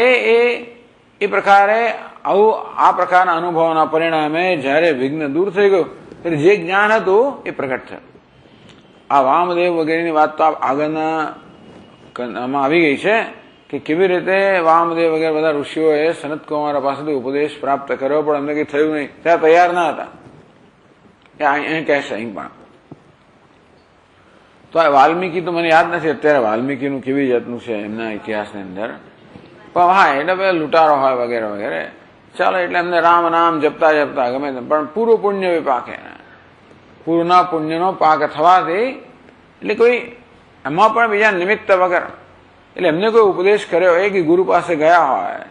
એ પ્રકારે આ પ્રકારના અનુભવોના પરિણામે જયારે વિઘ્ન દૂર થઈ ગયું ત્યારે જે જ્ઞાન હતું એ પ્રગટ થયું. આ વામદેવ વગેરેની વાત તો આગળના આવી ગઈ છે કે કેવી રીતે વામદેવ વગેરે બધા ઋષિઓએ સનત કુમાર પાસેથી ઉપદેશ પ્રાપ્ત કર્યો, પણ અમને કઈ થયું નહીં, ત્યાં તૈયાર ના હતા. અહીં કહેશે અહીં પણ. તો આ વાલ્મીકી તો મને યાદ નથી અત્યારે વાલ્મીકીનું કેવી જાતનું છે એમના ઇતિહાસની અંદર, પણ હા એટલે બધા લૂંટારો હોય વગેરે વગેરે. ચાલો, એટલે એમને રામ નામ જપતા જપતા ગમે તેમ, પણ પૂરું પુણ્ય વિપાકે, પૂર્ણના પુણ્યનો પાક થવાથી, એટલે કોઈ એમાં પણ બીજા નિમિત્ત વગર, એટલે એમને કોઈ ઉપદેશ કર્યો હોય કે ગુરુ પાસે ગયા હોય,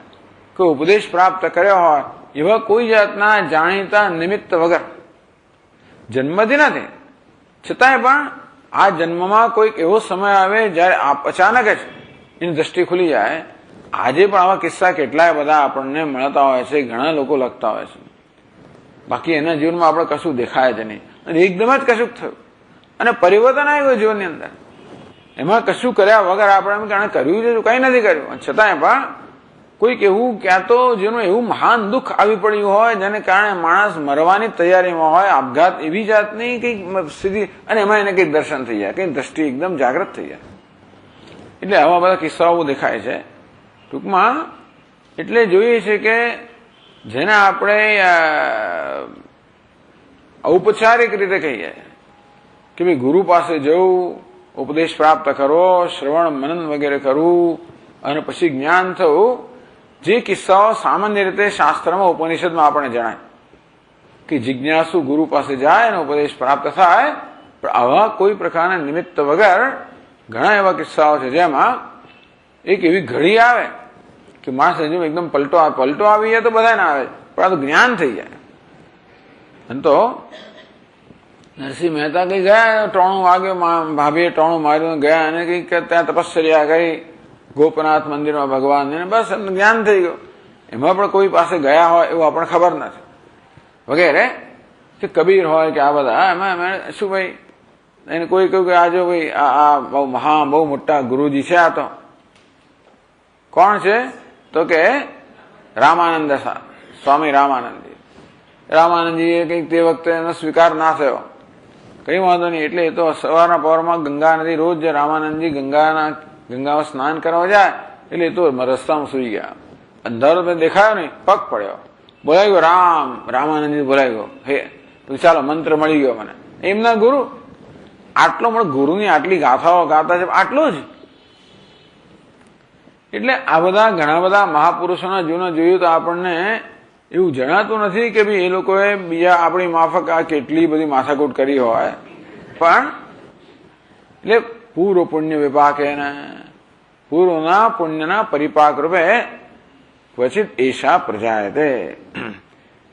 કોઈ ઉપદેશ પ્રાપ્ત કર્યો હોય, એવા કોઈ જાતના જાણીતા નિમિત્ત વગર, જન્મથી નથી, છતાંય પણ આ જન્મમાં કોઈક એવો સમય આવે જયારે અચાનક જ એની દ્રષ્ટિ ખુલી જાય. આજે પણ આવા કિસ્સા કેટલાય બધા આપણને મળતા હોય છે, ઘણા લોકો લખતા હોય છે. બાકી એના જીવનમાં આપણે કશું દેખાય જ નહીં, અને એકદમ જ કશું થયું અને પરિવર્તન આવી ગયું જીવનની અંદર. એમાં કશું કર્યા વગર આપણે એમ કર્યું છે, કઈ નથી કર્યું, છતાંય પણ કોઈક એવું ક્યાં તો જેનું એવું મહાન દુઃખ આવી પડ્યું હોય જેને કારણે માણસ મરવાની તૈયારીમાં હોય, આપઘાત એવી જાતની કંઈક સ્થિતિ, અને એમાં એને કંઈક દર્શન થઈ જાય, કંઈક દ્રષ્ટિ એકદમ જાગૃત થઈ જાય. એટલે આવા બધા કિસ્સાઓ દેખાય છે. ટૂંકમાં એટલે જોઈએ છે કે જેને આપણે ઔપચારિક રીતે કહીએ કે ભાઈ ગુરુ પાસે જવું, ઉપદેશ પ્રાપ્ત કરો, શ્રવણ મનન વગેરે કરવું અને પછી જ્ઞાન થવું, જે કિસ્સાઓ સામાન્ય રીતે શાસ્ત્રમાં ઉપનિષદમાં આપણને જણાય કે જિજ્ઞાસુ ગુરુ પાસે જાય અને ઉપદેશ પ્રાપ્ત થાય, પણ આવા કોઈ પ્રકારના નિમિત્ત વગર ઘણા એવા કિસ્સાઓ છે જેમાં એક એવી ઘડી આવે કે માણસ હજુ એકદમ પલટો આવી જાય તો બધાને આવે, પણ આ તો જ્ઞાન થઈ જાય. અને તો નરસિંહ મહેતા કઈ ગયા, 3 વાગે ભાભીએ 3 માર્યું ગયા અને કઈક ત્યાં તપશ્ચર્યા કરી ગોપનાથ મંદિરમાં ભગવાનને, બસ એમને જ્ઞાન થઈ ગયું. એમાં પણ કોઈ પાસે ગયા હોય એવું આપણને ખબર નથી વગેરે, કે કબીર હોય કે આ બધા, એમાં શું ભાઈ એને કોઈ કહ્યું કે આ જો ભાઈ આ બહુ મોટા ગુરુજી છે, આ તો કોણ છે તો કે રામાનંદ સ્વામી રામાનંદજીએ કંઈક તે વખતે એનો સ્વીકાર ના થયો, કઈ વાંધો નહીં. એટલે એ તો સવારના પહોરમાં ગંગા નદી રોજ જે રામાનંદજી ગંગામાં સ્નાન કરવા જાય એટલે એ તો રસ્તામાં સુઈ ગયા. અંધારો તો દેખાયો નહીં, પગ પડ્યો, બોલાઈ ગયો રામાનંદજી બોલાઈ ગયો, હે તો ચાલો મંત્ર મળી ગયો મને. એમના ગુરુ આટલો મળે, ગુરુની આટલી ગાથાઓ ગાતા છે, આટલું જ. એટલે આ બધા ઘણા બધા મહાપુરુષોના જીવનો જોયું તો આપણને એવું જણાતું નથી કે ભાઈ એ લોકોએ બીજા આપણી માફક આ કેટલી બધી માથાકૂટ કરી હોય, પણ એટલે પૂર્વ પુણ્ય વિપાકે પૂર્વના પુણ્યના પરિપાક રૂપે ક્વચિત એશા પ્રજાયતે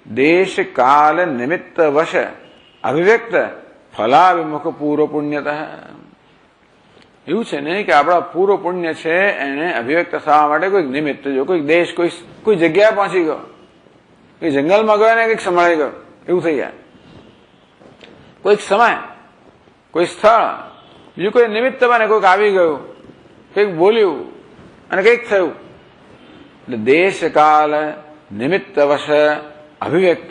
દેશ કાલ નિમિત્ત વશ અભિવ્યક્ત ફલાવિમુખ પૂર્વ પુણ્યતઃ. એવું છે ને કે આપણા પૂર્વ પુણ્ય છે એને અભિવ્યક્ત થવા માટે કોઈક નિમિત્ત, જો કોઈક દેશ કોઈ જગ્યાએ પહોંચી ગયો, કોઈ જંગલમાં ગયો ને કંઈક સંભળાઈ ગયો એવું થઈ જાય, કોઈક સમય, કોઈ સ્થળ, બીજું કોઈ નિમિત્ત બને, કોઈક આવી ગયું, કંઈક બોલ્યું અને કંઈક થયું. એટલે દેશ કાલ નિમિત્ત વશ અભિવ્યક્ત,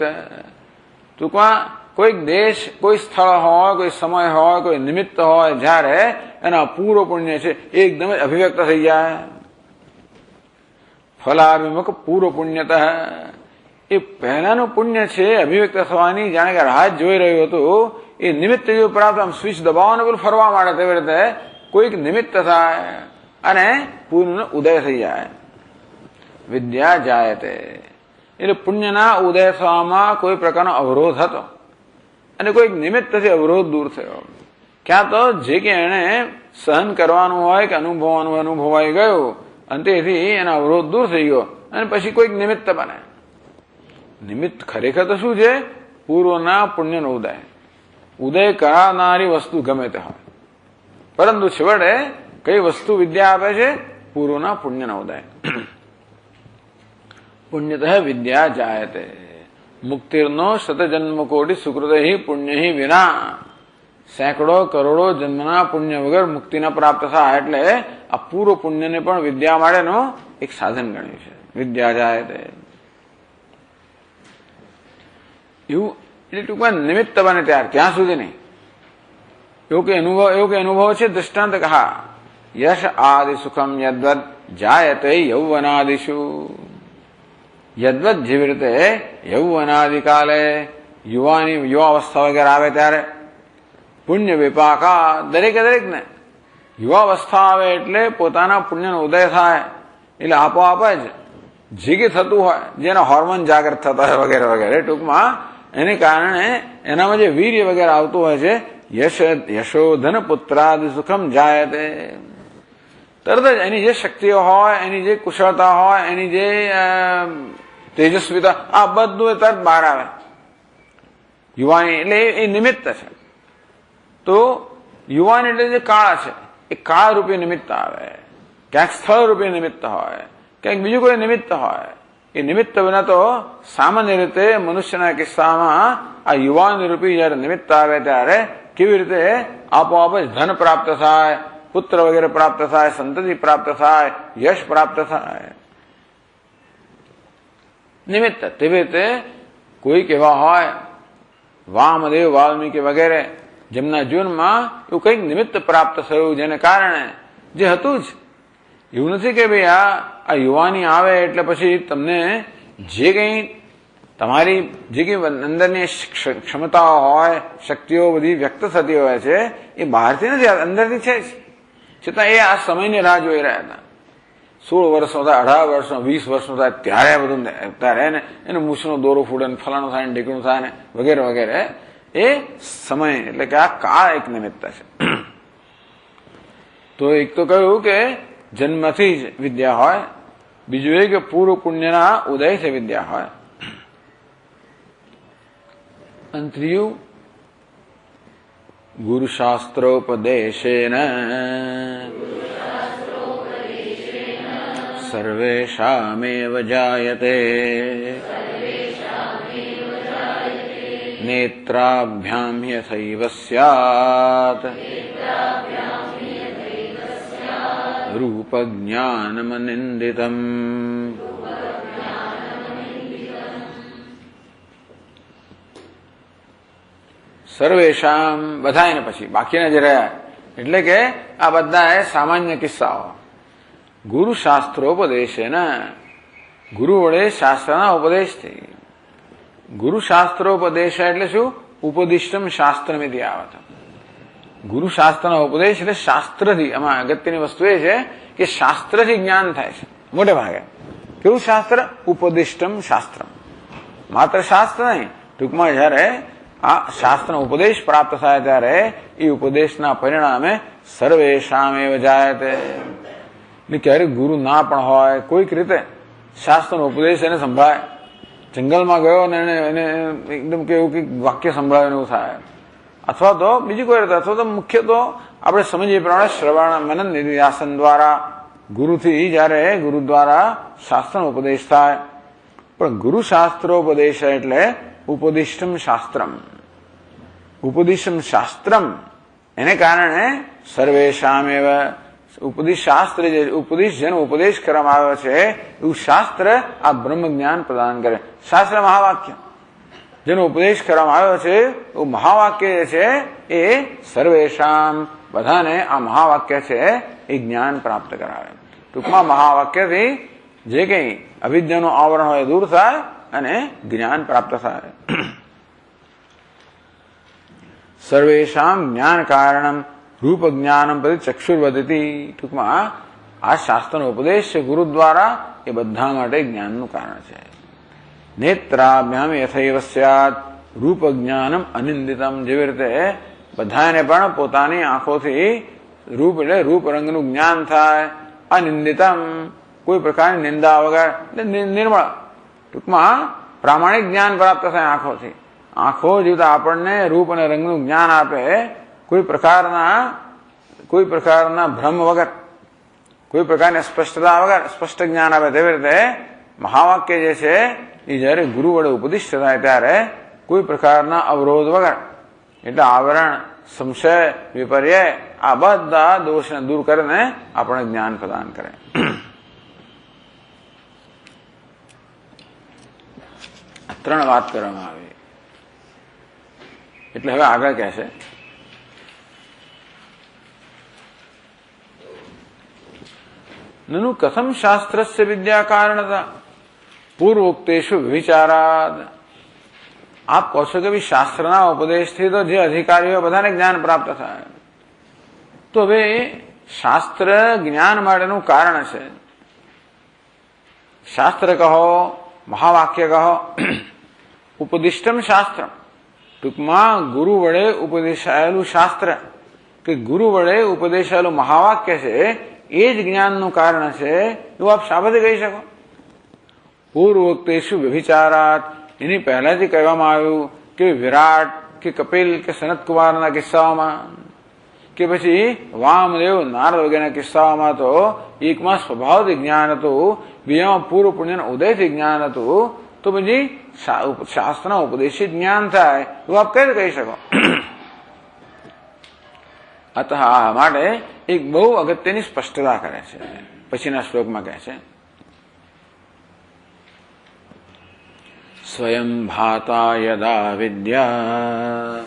ટૂંકમાં કોઈક દેશ, કોઈ સ્થળ હોય, કોઈ સમય હોય, કોઈ નિમિત્ત હોય, જ્યારે એના પૂર્વ પુણ્ય છે એકદમ જ અભિવ્યક્ત થઈ જાય. ફલાભિમુખ પૂર્વ પુણ્યતઃ, એ પહેલાનું પુણ્ય છે અભિવ્યક્ત થવાની, જાણે કે રાહ જોઈ રહ્યું હતું, એ નિમિત્ત જો પ્રાપ્ત આમ સ્વિચ દબાવવાનું પેલું ફરવા માંડે તેવી રીતે કોઈક નિમિત્ત થાય અને પૂર્વનો ઉદય થઈ જાય. વિદ્યા જાયતે, એટલે પુણ્યના ઉદય થવામાં કોઈ પ્રકારનો અવરોધ હતો અને કોઈક નિમિત્તથી અવરોધ દૂર થયો. ક્યાં તો જે કે એને સહન કરવાનું હોય કે અનુભવવાનું અનુભવાઈ ગયું અને તેથી એના અવરોધ દૂર થઈ ગયો અને પછી કોઈક નિમિત્ત બને. નિમિત્ત ખરેખર તો શું છે? પૂર્વના પુણ્યનો ઉદય કરાવનારી વસ્તુ ગમે તે હોય, પરંતુ છેવટે કઈ વસ્તુ વિદ્યા આપે છે? પૂર્વના પુણ્યનો ઉદય. પુણ્યતઃ વિદ્યા જાયતે મુક્તિર્નો શતજન્મ કોટી સુકૃતૈ પુણ્ય વિના, સેંકડો કરોડો જન્મના પુણ્ય વગર મુક્તિ ન પ્રાપ્ત થાય. એટલે આ પૂર્વ પુણ્યને પણ વિદ્યા માટેનું એક સાધન ગણ્યું છે. વિદ્યા જાયતે એવું, એટલે ટૂંકમાં નિમિત્ત બને ત્યાર, ક્યાં સુધી નહીં. એવું કે અનુભવ છે. દૃષ્ટાંત કહા યશ આદિ સુખમ યદ્વદ જાયતે યૌવનાદિષુ, યદ્વદ જેવી રીતે યૌવનાદિકાલે યુવાવસ્થા વગેરે આવે ત્યારે પુણ્ય વિપાકા, દરેકે દરેકને યુવાવસ્થા આવે એટલે પોતાના પુણ્યનો ઉદય થાય, એટલે આપોઆપ જ જીગી થતું હોય, જેના હોર્મોન જાગૃત થતા હોય વગેરે વગેરે. ટૂંકમાં એને કારણે એનામાં જે વીર્ય વગેરે આવતું હોય છે, યશોધન પુત્રાદિ સુખમ જાયતે, તરત જ એની જે શક્તિઓ હોય, એની જે કુશળતા હોય, એની જે તેજસ્વીતા, આ બધું તરત બહાર આવે. યુવાની એટલે એ નિમિત્ત છે. તો યુવાન એટલે જે કાળ છે એ કાળ રૂપી નિમિત્ત આવે, ક્યાંક સ્થળ રૂપી નિમિત્ત હોય, ક્યાંક બીજું કોઈ નિમિત્ત હોય. એ નિમિત્ત વિના તો સામાન્ય રીતે મનુષ્યના કિસ્સામાં આ યુવાન રૂપી જયારે નિમિત્ત આવે ત્યારે કેવી રીતે આપોઆપ જ ધન પ્રાપ્ત થાય, પુત્ર વગેરે પ્રાપ્ત થાય, સંતતિ પ્રાપ્ત થાય, યશ પ્રાપ્ત થાય. નિમિત્ત. તેવી રીતે કોઈક એવા હોય વામદેવ, વાલ્મીકી વગેરે, જેમના જીવનમાં એવું કંઈક નિમિત્ત પ્રાપ્ત થયું જેને કારણે જે હતું જ. એવું નથી કે ભાઈ આ યુવાની આવે એટલે પછી તમને જે કંઈ તમારી જે કંઈ અંદરની ક્ષમતાઓ હોય, શક્તિઓ બધી વ્યક્ત થતી હોય છે એ બહારથી નથી, અંદરથી છે જ. છતાં એ આ સમયની રાહ જોઈ રહ્યા હતા. 16 વર્ષનો થાય, 18 વર્ષનો, 20 વર્ષનો થાય ત્યારે બધું ત્યારે ને એને મૂછનો દોરો ફૂડે ને ફલાણું થાય ને ઢીકણું થાય ને વગેરે વગેરે. એ સમય એટલે કે આ કાળ એક નિમિત્ત છે. તો એક તો કહ્યું કે જન્મથી જ વિદ્યા હોય, બીજું એ કે પૂર્વ પુણ્યના ઉદયથી વિદ્યા હોય, અને ત્રીજું ગુરુશાસ્ત્રોપદેશેન સર્વેષામેવ જાયતે નેત્રાભ્યામ યથૈવ સ્યાત રૂપજ્ઞાનમનિંદિતમ. સર્વેશામ બધાને પછી બાકીના જે રહ્યા એટલે કે આ બધા સામાન્ય કિસ્સાઓ. ગુરુ શાસ્ત્રોપદેશે ને ગુરુ વડે શાસ્ત્રના ઉપદેશથી. ગુરુ શાસ્ત્રોપદેશ એટલે શું? ઉપદિષ્ટમ શાસ્ત્રમિતિ આવત. ગુરુ શાસ્ત્રનો ઉપદેશ એટલે શાસ્ત્રથી. આમાં અગત્યની વસ્તુ એ છે કે શાસ્ત્રથી જ્ઞાન થાય છે મોટે ભાગે. કેવું શાસ્ત્ર? ઉપદિષ્ટમ શાસ્ત્રમ. માત્ર શાસ્ત્ર નહીં, ટૂંકમાં જયારે આ શાસ્ત્રનો ઉપદેશ પ્રાપ્ત થાય ત્યારે એ ઉપદેશના પરિણામે સર્વેશામેવ જાયતે. એટલે ક્યારેક ગુરુ ના પણ હોય, કોઈક રીતે શાસ્ત્રનો ઉપદેશ એને સંભળાય. જંગલમાં ગયો અને એને એકદમ કેવું કે વાક્ય સંભળાવે એવું થાય, અથવા તો બીજી કોઈ રીતે, અથવા તો મુખ્ય તો આપણે સમજીએ પ્રમાણે શ્રવણ મનન નિધિધ્યાસન દ્વારા ગુરુથી જયારે ગુરુ દ્વારા શાસ્ત્રનો ઉપદેશ થાય. પણ ગુરુ શાસ્ત્રોપદેશ એટલે ઉપદિષ્ટમ શાસ્ત્રમ. ઉપદિષ્ટમ શાસ્ત્રમ એને કારણે સર્વેશામેવ ઉપદેશ શાસ્ત્ર, જે ઉપદેશ જેનો ઉપદેશ કરવામાં આવ્યો છે એવું શાસ્ત્ર આ બ્રહ્મ જ્ઞાન પ્રદાન કરે. શાસ્ત્ર મહાવાક્ય જેનો ઉપદેશ કરવામાં આવ્યો છે એવું મહાવાક્ય જે છે એ સર્વેશામ બધાને આ મહાવાક્ય છે એ જ્ઞાન પ્રાપ્ત કરાવે. ટૂંકમાં મહાવાક્યથી જે કંઈ અવિદ્યાનું આવરણ હોય દૂર થાય અને જ્ઞાન પ્રાપ્ત થાય. સર્વેશામ જ્ઞાન કારણમ રૂપ જ્ઞાનમ પ્રતિ ચક્ષુર્વદતી. ટૂંકમાં આ શાસ્ત્રનો ઉપદેશ છે ગુરુ દ્વારા એ બધા માટે જ્ઞાનનું કારણ છે. નેત્રાભ્યામ યથૈવ સ્યાત રૂપ જ્ઞાનમ અનિંદિતમ. જેવી રીતે બધાને પણ પોતાની આંખોથી રૂપ એટલે રૂપ રંગનું જ્ઞાન થાય. અનિંદિતમ કોઈ પ્રકારની નિંદા વગર, નિર્મળ. ટૂંકમાં પ્રામાણિક જ્ઞાન પ્રાપ્ત થાય આંખોથી. આંખો જીવતા આપણને રૂપ અને રંગનું જ્ઞાન આપે, કોઈ પ્રકારના ભ્રમ વગર, કોઈ પ્રકારની સ્પષ્ટતા વગર સ્પષ્ટ જ્ઞાન આપે. તેવી રીતે મહાવાક્ય જે છે એ જયારે ગુરુ વડે ઉપદિષ્ટ થાય ત્યારે કોઈ પ્રકારના અવરોધ વગર, એટલે આવરણ, સંશય, વિપર્ય આ બધા દોષને દૂર કરીને આપણે જ્ઞાન પ્રદાન કરે. ત્રણ વાત કરવામાં આવી. એટલે હવે આગળ કહે છે નનુ કથમ શાસ્ત્રસ્ય વિદ્યા કારણતા પૂર્વોક્તેષુ વિચારાદ. આપ કહો છો કે ભાઈ શાસ્ત્રના ઉપદેશથી તો જે અધિકારીઓ બધાને જ્ઞાન પ્રાપ્ત થાય. તો હવે શાસ્ત્ર જ્ઞાન માટેનું કારણ છે. શાસ્ત્ર કહો, મહાવાક્ય કહો, ઉપદિષ્ટમ શાસ્ત્ર. ટૂંકમાં ગુરુ વડે ઉપદેશાયેલું શાસ્ત્ર કે ગુરુ વડે ઉપદેશાયેલું મહાવાક્ય છે એ જ જ્ઞાનનું કારણ છે એવું આપ શા બધે કહી શકો? પૂર્વોક્તેષુ વ્યભિચારાત. એની પહેલાથી કહેવામાં આવ્યું કે વિરાટ કે કપિલ કે સનતકુમારના કિસ્સાઓમાં કે પછી વામદેવ, નારદ વગેરેના કિસ્સાઓમાં તો એકમાં સ્વભાવથી જ્ઞાન હતું, બીજામાં પૂર્વ પુણ્યના ઉદયથી જ્ઞાન હતું. તો પછી શાસ્ત્રના ઉપદેશી જ્ઞાન થાય એવું આપ કઈ કહી શકો? અતઃ આ માટે એક બહુ અગત્યની સ્પષ્ટતા કરે છે. પછીના શ્લોકમાં કહે છે સ્વયં ભાતા યદા વિદ્યા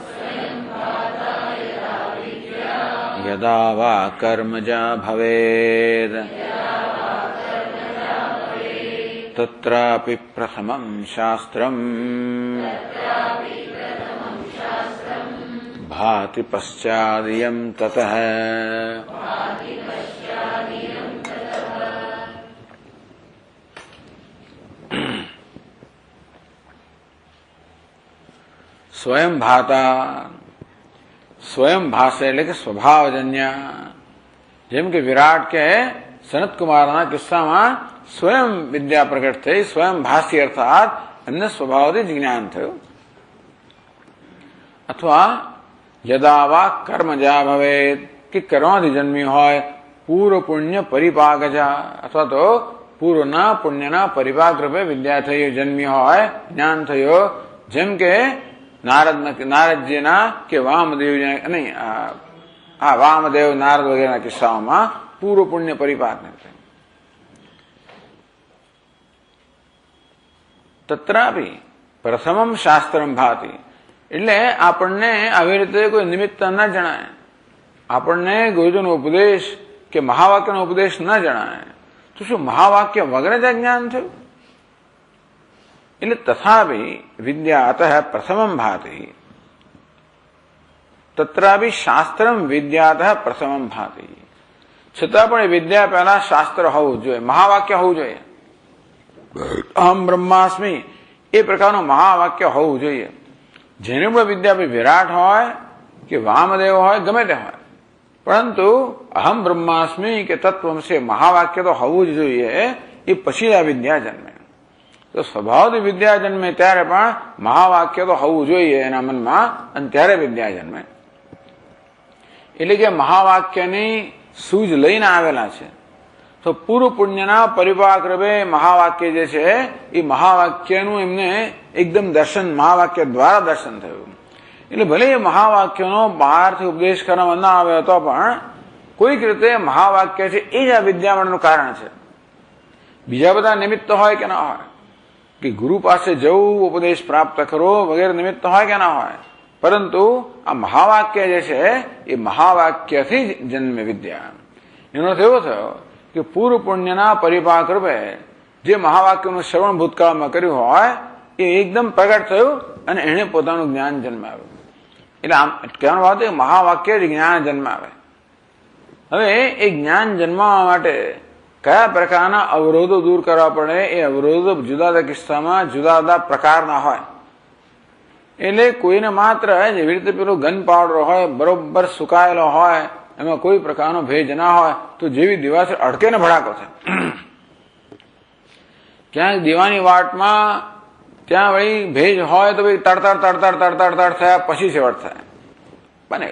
યદા વા કર્મજા ભવેદ તત્રાપિ પ્રથમં શાસ્ત્રમ ભાતિ પશ્ચાદિયં તતઃ. સ્વયં ભાતા, સ્વયં ભાષે એટલે કે સ્વભાવજન્ય. જેમ કે વિરાટ કે સનતકુમારના કિસ્સામાં સ્વયં વિદ્યા પ્રગટ થઈ, સ્વયં ભાષી અર્થાત એમને સ્વભાવથી જ જ્ઞાન થયું. અથવા યદા વા કર્મજા ભવે, કે કર્મથી જન્મી હોય, પૂર્વ પુણ્ય પરિપાકજા, અથવા તો પૂર્વના પુણ્યના પરિપાક રૂપે વિદ્યા થઈ જન્મી હોય, જ્ઞાન થયો. જેમ કે નારદજીના કે વામદેવ નહીં, વામદેવ નારદ વગેરેના કિસ્સાઓમાં પૂર્વ પુણ્ય પરિપાક નથી. તત્રાપી પ્રથમમ શાસ્ત્રમ ભાતિ, એટલે આપણને આવી રીતે કોઈ નિમિત્ત ન જણાય, આપણને ગુરુજીનો ઉપદેશ કે મહાવાક્યનો ઉપદેશ ન જણાય તો શું મહાવાક્ય વગર જ જ્ઞાન થયું? એટલે તથાપી વિદ્યા અતઃ પ્રથમમ ભાતિ, તત્રાપી શાસ્ત્રમ વિદ્યાતઃ પ્રથમમ ભાતિ. છતાં પણ એ વિદ્યા પહેલા શાસ્ત્ર હોવું જોઈએ, મહાવાક્ય હોવું જોઈએ. અહમ બ્રહ્માસ્મિ એ પ્રકારનું મહાવાક્ય હોવું જોઈએ. જેની પણ વિદ્યા વિરાટ હોય કે વામદેવ હોય, ગમે તે હોય, પરંતુ અહમ બ્રહ્માસ્મિ કે તત્વમસી મહાવાક્ય તો હોવું જ જોઈએ. એ પછી આ વિદ્યા જન્મે. તો સ્વભાવથી વિદ્યા જન્મે ત્યારે પણ મહાવાક્ય તો હોવું જોઈએ એના મનમાં, અને ત્યારે વિદ્યા જન્મે. એટલે કે મહાવાક્યની સૂઝ લઈને આવેલા છે. તો પૂર્વ પુણ્યના પરિપાક રૂપે મહાવાક્ય જે છે એ મહાવાક્યનું એમને એકદમ દર્શન, મહાવાક્ય દ્વારા દર્શન થયું. એટલે ભલે એ મહાવાક્યનો બહારથી ઉપદેશ કરવામાં ન આવ્યો તો પણ કોઈક રીતે મહાવાક્ય છે એ જ આ વિદ્યા મળવાનું કારણ છે. બીજા બધા નિમિત્ત હોય કે ના હોય, કે ગુરુ પાસે જવું, ઉપદેશ પ્રાપ્ત કરવો વગેરે નિમિત્ત હોય કે ના હોય, પરંતુ આ મહાવાક્ય જે છે એ મહાવાક્યથી જ જન્મે વિદ્યા. એનો અર્થ એવો થયો કે પૂર્વ પુણ્યના પરિપાક રૂપે જે મહાવાક્યનું શ્રવણ ભૂતકાળમાં કર્યું હોય એ એકદમ પ્રગટ થયું અને એને પોતાનું જ્ઞાન જન્માવ્યું. એટલે આમ કહેવાનો વાત એ મહાવાક્ય જ જ્ઞાન જન્માવે. હવે એ જ્ઞાન જન્માવા માટે કયા પ્રકારના અવરોધો દૂર કરવા પડે, એ અવરોધો જુદા જુદા કિસ્સામાં જુદા જુદા પ્રકારના હોય. એટલે કોઈને માત્ર જેવી રીતે પેલો ગન પાવડર હોય, બરોબર સુકાયેલો હોય, એમાં કોઈ પ્રકારનો ભેજ ના હોય, તો જેવી દિવાસે અડકે ને ભડાકો થાય. ક્યાંક દીવાની વાટમાં ત્યાં વળી ભેજ હોય તો ભાઈ તડતડ તડતડ તડતડ તડ થયા પછી છેવટ થાય બને.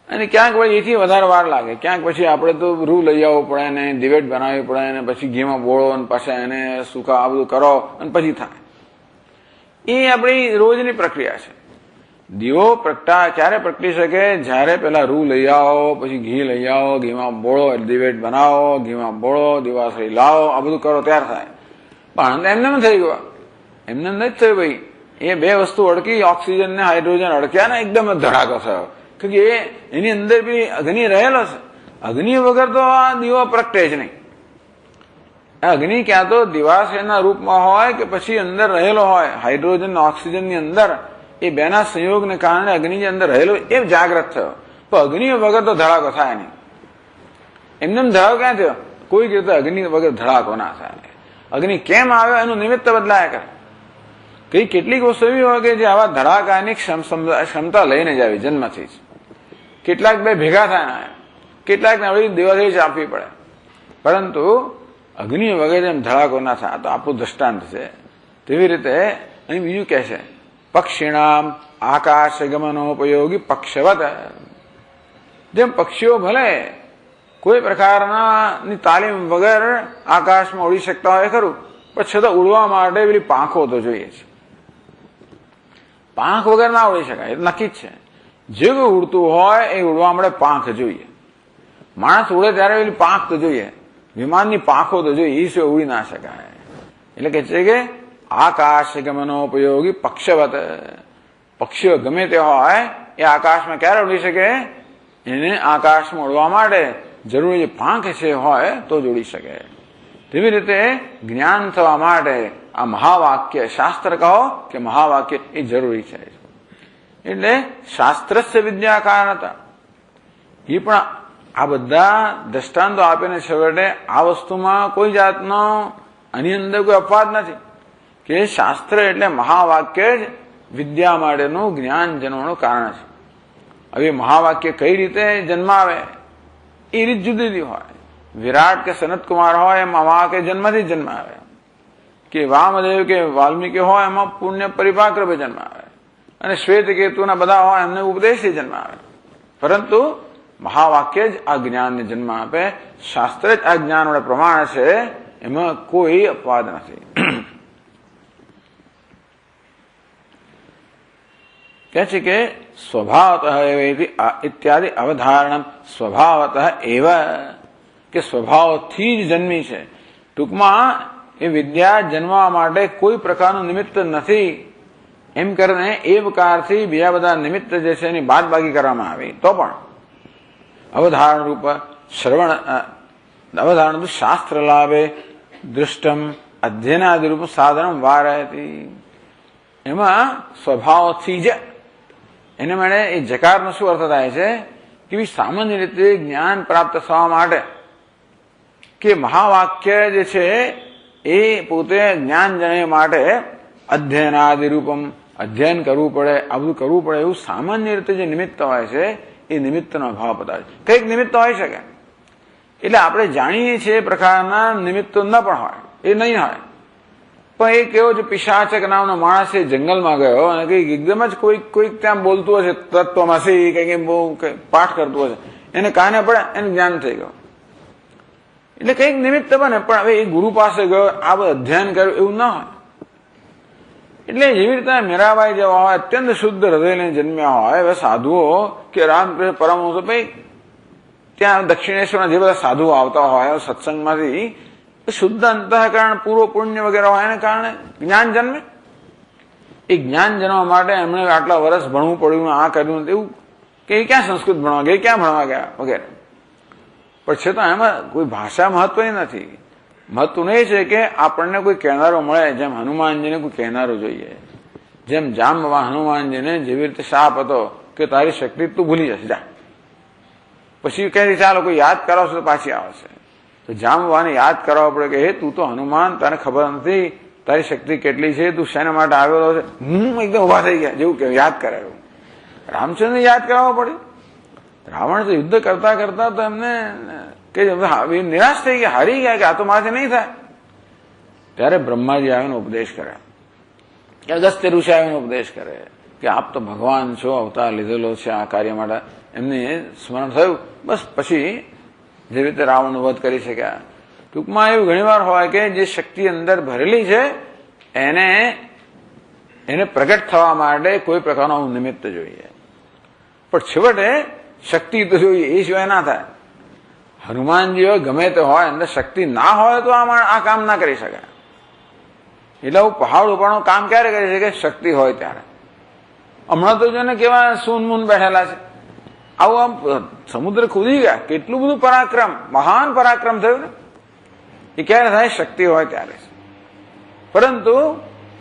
અને ક્યાંક વળી એથી વધારે વાર લાગે, ક્યાંક પછી આપણે તો રૂ લઈ આવવું પડે ને દિવેટ બનાવવી પડે ને પછી ઘીમાં બોળો અને પછી એને સૂકા આ બધું કરો અને પછી થાય. એ આપણી રોજની પ્રક્રિયા છે. દીવો ક્યારે પ્રગટી શકે? જ્યારે પેલા રૂ લઈ આવો, પછી ઘી લઈ આવો, ઘીમાં બોળો, દિવેટ બનાવો, ઘીમાં બોળો, દિવાસળી લાવો, આ બધું કરો ત્યારે થાય. પણ એમને થઈ ગયું, એમને નથી થયું ભાઈ. એ બે વસ્તુ અડકી, ઓક્સિજન ને હાઇડ્રોજન અડક્યા ને એકદમ ધડાકો થયો. કે એની અંદર બી અગ્નિ રહેલો છે. અગ્નિ વગર તો આ દીવો પ્રગટે જ નહીં. અગ્નિ ક્યાં તો દિવાસળીના રૂપમાં હોય કે પછી અંદર રહેલો હોય, હાઇડ્રોજન ઓક્સિજનની અંદર, એ બેના સંયોગને કારણે અગ્નિની અંદર રહેલો એ જાગ્રત થયો. તો અગ્નિ વગર તો ધડાકો થાય નહીં. એમને ધડાકો ક્યાં થયો? કોઈક રીતે અગ્નિ વગર ધડાકો ના થાય. અગ્નિ કેમ આવ્યો એનું નિમિત્ત બદલાયા કરે. કેટલીક વસ્તુ એવી હોય કે જે આવા ધડાકાની ક્ષમતા લઈને જ આવી જન્મથી જ. કેટલાક બે ભેગા થાય ના, કેટલાકને વળી દિવાસળી જ આપવી પડે, પરંતુ અગ્નિ વગર એમ ધડાકો ના થાય. તો આપણું દ્રષ્ટાંત છે. તેવી રીતે અહીં બીજું કહે છે, પક્ષીણામ આકાશ ગમનોપયોગી પક્ષવત. જેમ પક્ષીઓ ભલે કોઈ પ્રકારની તાલીમ વગર આકાશમાં ઉડી શકતા હોય ખરું, પણ છતાં ઉડવા માટે પેલી પાંખો તો જોઈએ છે. પાંખ વગર ના ઉડી શકાય, એ નક્કી જ છે. જે કોઈ ઉડતું હોય એ ઉડવા માટે પાંખ જોઈએ. માણસ ઉડે ત્યારે પેલી પાંખ તો જોઈએ, વિમાનની પાંખો તો જોઈએ, એ સિવાય ઉડી ના શકાય. એટલે કે છે કે આકાશ ગમનોપયોગી પક્ષવત. પક્ષીઓ ગમે તે હોય એ આકાશમાં ક્યારે ઉડી શકે? એને આકાશમાં ઉડવા માટે જરૂરી જે પાંખ છે હોય તો જ ઉડી શકે. તેવી રીતે જ્ઞાન થવા માટે આ મહાવાક્ય, શાસ્ત્ર કહો કે મહાવાક્ય, એ જરૂરી છે. એટલે શાસ્ત્રસ્ય વિદ્યા કારણતા. એ પણ આ બધા દ્રષ્ટાંતો આપીને છેવટે આ વસ્તુમાં કોઈ જાતનો આની અંદર કોઈ અપવાદ નથી કે શાસ્ત્ર એટલે મહાવાક્ય જ વિદ્યા માટેનું જ્ઞાન જન્મનું કારણ છે. હવે મહાવાક્ય કઈ રીતે જન્માવે એ રીત જુદી જુદી હોય. વિરાટ કે સનતકુમાર હોય એમાં મહાવાક્ય જન્મથી જન્માવે, કે વામદેવ કે વાલ્મીકી હોય એમાં પુણ્ય પરિપાક રૂપે જન્માવે, અને શ્વેત કેતુના બધા હોય એમને ઉપદેશથી જન્માવે. પરંતુ મહાવાક્ય જ આ જ્ઞાનને જન્મ આપે. શાસ્ત્ર જ આ જ્ઞાન વડે પ્રમાણ છે, એમાં કોઈ અપવાદ નથી. કહે છે કે સ્વભાવતઃ એવ ઇત્યાદિ અવધારણમ. સ્વભાવતઃ એવ કે સ્વભાવથી જ જન્મી છે. ટૂંકમાં એ વિદ્યા જન્મવા માટે કોઈ પ્રકારનું નિમિત્ત નથી એમ કરીને એવકારથી બીજા બધા નિમિત્ત જે છે એની બાદબાકી કરવામાં આવી તો પણ અવધારણ રૂપ શ્રવણ અવધારણ શાસ્ત્ર લાભે દૃષ્ટમ અધ્યયનાદિ રૂપ સાધન વારયતી. એમાં સ્વભાવથી જ એને માટે એ જકારનો શું અર્થ થાય છે કે સામાન્ય રીતે જ્ઞાન પ્રાપ્ત થવા માટે કે મહાવાક્ય જે છે એ પોતે જ્ઞાન જણવા માટે અધ્યયનાદિ રૂપમ અધ્યયન કરવું પડે, આ બધું કરવું પડે, એવું સામાન્ય રીતે જે નિમિત્ત હોય છે એ નિમિત્તનો અભાવ બતાવે છે. કંઈક નિમિત્ત હોઈ શકે, એટલે આપણે જાણીએ છીએ એ પ્રકારના નિમિત્તો ન પણ હોય, એ નહીં હોય. પણ એ કેવો છે, પિશાચક નામનો માણસ એ જંગલમાં ગયો અને કંઈક એકદમ જ કોઈક ત્યાં બોલતું હશે તત્વમાંથી, કંઈક બહુ પાઠ કરતું હશે, એને કાને પડે એને જ્ઞાન થઈ ગયું. એટલે કંઈક નિમિત્ત બને, પણ હવે એ ગુરુ પાસે ગયો આ બધું અધ્યયન કર્યું એવું ના હોય. એટલે જેવી રીતે મીરાબાઈ જેવા હોય અત્યંત શુદ્ધ હૃદયને જન્મ્યા હોય એવા સાધુઓ કે રામકૃષ્ણ પરમહંસો, ભાઈ ત્યાં દક્ષિણેશ્વરના જે બધા સાધુઓ આવતા હોય સત્સંગમાંથી, શુદ્ધ અંતઃકરણ પૂર્વ પુણ્ય વગેરે હોય એને કારણે જ્ઞાન જન્મે. એ જ્ઞાન જન્મવા માટે એમણે આટલા વર્ષ ભણવું પડ્યું, આ કર્યું, એવું કે એ ક્યાં સંસ્કૃત ભણવા ગયા, ક્યાં ભણવા ગયા વગેરે. પણ છતાં એમાં કોઈ ભાષા મહત્વની નથી. મહત્વનું એ છે કે આપણને કોઈ કહેનારો મળે, જેમ હનુમાનજીને કોઈ કહેનારો જોઈએ, જેમ જામવા હનુમાનજીને જેવી રીતે શાપ હતો કે તારી શક્તિ તું ભૂલી જશે જા, પછી કહે ચાલો કોઈ યાદ કરાવશે તો પાછી આવશે. તો જામવાને યાદ કરવા પડે કે હે તું તો હનુમાન, તને ખબર નથી તારી શક્તિ કેટલી છે, તું શેના માટે આવેલો છે. એકદમ ઉભા થઈ ગયા જેવું કે યાદ કરાયું. રામચંદ્રને યાદ કરાવવો પડે. રાવણ તો યુદ્ધ કરતા કરતા તો એમને કે નિરાશ થઈ ગયા, હારી ગયા કે આ તો મારાથી નહીં થાય. ત્યારે બ્રહ્માજી આવીને ઉપદેશ કરે, કે અગસ્ત્ય ઋષિ આવીને ઉપદેશ કરે કે આપ તો ભગવાન છો, અવતાર લીધેલો છે આ કાર્ય માટે. એમને સ્મરણ થયું, બસ પછી જે રીતે રાવણનો વધ કરી શક્યા. ટૂંકમાં એવું ઘણી વાર હોય કે જે શક્તિ અંદર ભરેલી છે એને પ્રગટ થવા માટે કોઈ પ્રકારનું નિમિત્ત જોઈએ. પણ છેવટે શક્તિ તો જોઈએ, એ સિવાય ના થાય. હનુમાનજી હોય ગમે તે હોય, અંદર શક્તિ ના હોય તો આ કામ ના કરી શકે. એટલે હું પહાડ ઉપરનું કામ ક્યારે કરી શકે? શક્તિ હોય ત્યારે. હમણાં તો જોને કેવા સૂનમૂન બેઠેલા છે, આવું આમ સમુદ્ર કૂદી ગયા, કેટલું બધું પરાક્રમ, મહાન પરાક્રમ થયું ને. એ ક્યારે થાય? શક્તિ હોય ત્યારે. પરંતુ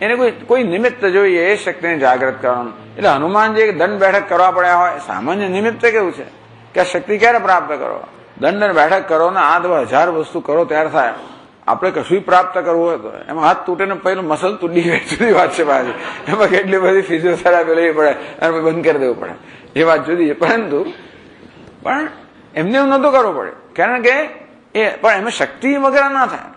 એને કોઈ નિમિત્ત જોઈએ એ શક્તિને જાગૃત કરવાનું. એટલે હનુમાનજી એક દંડ બેઠક કરવા પડ્યા હોય, સામાન્ય નિમિત્ત કેવું છે કે આ શક્તિ ક્યારે પ્રાપ્ત કરો? દંડ બેઠક કરો ને 8,000 વસ્તુ કરો ત્યારે થાય. આપણે કશું પ્રાપ્ત કરવું હોય તો એમાં હાથ તૂટે ને પહેલું મસલ તૂટી ગઈ જુદી વાત છે પાછી. એમાં કેટલી બધી ફિઝિયોથેરાપી લેવી પડે અને બંધ કરી દેવું પડે, એ વાત જુદી છે. પરંતુ પણ એમને એવું નહોતું કરવું પડે, કારણ કે પણ એમાં શક્તિ વગર ના થાય.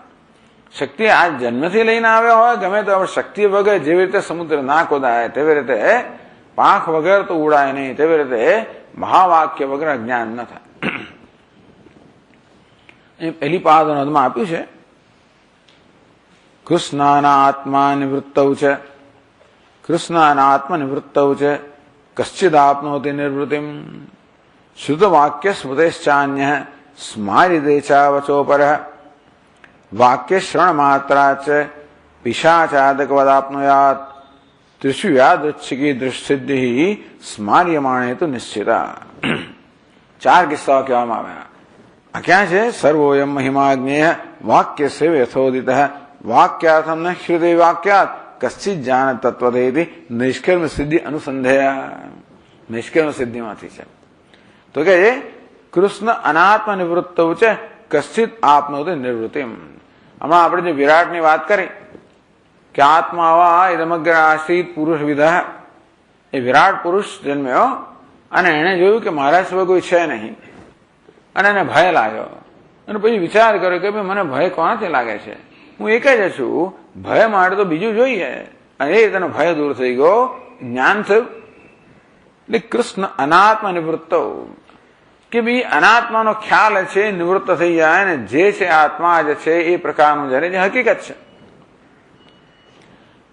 શક્તિ આ જન્મથી લઈને આવ્યા હોય ગમે તો, શક્તિ વગર જેવી રીતે સમુદ્ર ના ખોદાય તેવી રીતે પાંખ વગર તો ઉડાય નહીં, તેવી રીતે મહાવાક્ય વગર જ્ઞાન ન થાય. એ પહેલી પાદમાં આપ્યું છે, કૃષ્ણાના આત્મા નિવૃત્તૌ છે, કૃષ્ણાના આત્મનિવૃત્તૌ છે, કશ્ચિદ આપનોતિ નિવૃત્તિમ શુદ્ધવાક્ય સ્મૃતેશ્ચાન્ય સ્મારિદે ચાવચોપર વાક્ય શ્રવણ માત્રા છે પિશાચાદકવદાપ્નુયાત ત્રિષુ યાદૃચ્છિકી દૃષ્સિદ્ધિ સ્માર્યમાણે તો નિશ્ચિતા. 4 કિસ્સાઓ કહેવામાં આવ્યા. આ ક્યાં છે? સર્વોયમ મહિમાજ્ઞેય વાક્ય સેવ યથોદિત વાક્યાર્થમ ન શ્રુતિ વાક્યાત કશ્ચિત જાન તત્વદેતિ નિષ્કર્મ સિદ્ધિ અનુસંધેયા. નિષ્કર્મ સિદ્ધિમાંથી છે. તો કે કૃષ્ણ અનાત્મ નિવૃત્ત છે, કશ્ચિત આપનોતિ નિવૃત્તિમ. હમણાં આપણે જે વિરાટની વાત કરી કે આત્માવા ઇદમગ્ર આશ્રિત પુરુષ વિદઃ, એ વિરાટ પુરુષ જન્મ્યો અને એને જોયું કે મારા સિવાય કોઈ છે નહીં અને એને ભય લાગ્યો. અને પછી વિચાર કર્યો કે ભાઈ મને ભય કોનાથી લાગે છે? હું એક જ છું, ભય માટે તો બીજું જોઈએ. અને એ તને ભય દૂર થઈ ગયો, જ્ઞાન થયું. એટલે કૃષ્ણ અનાત્મ નિવૃત્ત, કે ભાઈ અનાત્માનો ખ્યાલ છે નિવૃત્ત થઈ જાય ને જે છે આત્મા જ છે એ પ્રકારનું જ્યારે જે હકીકત છે.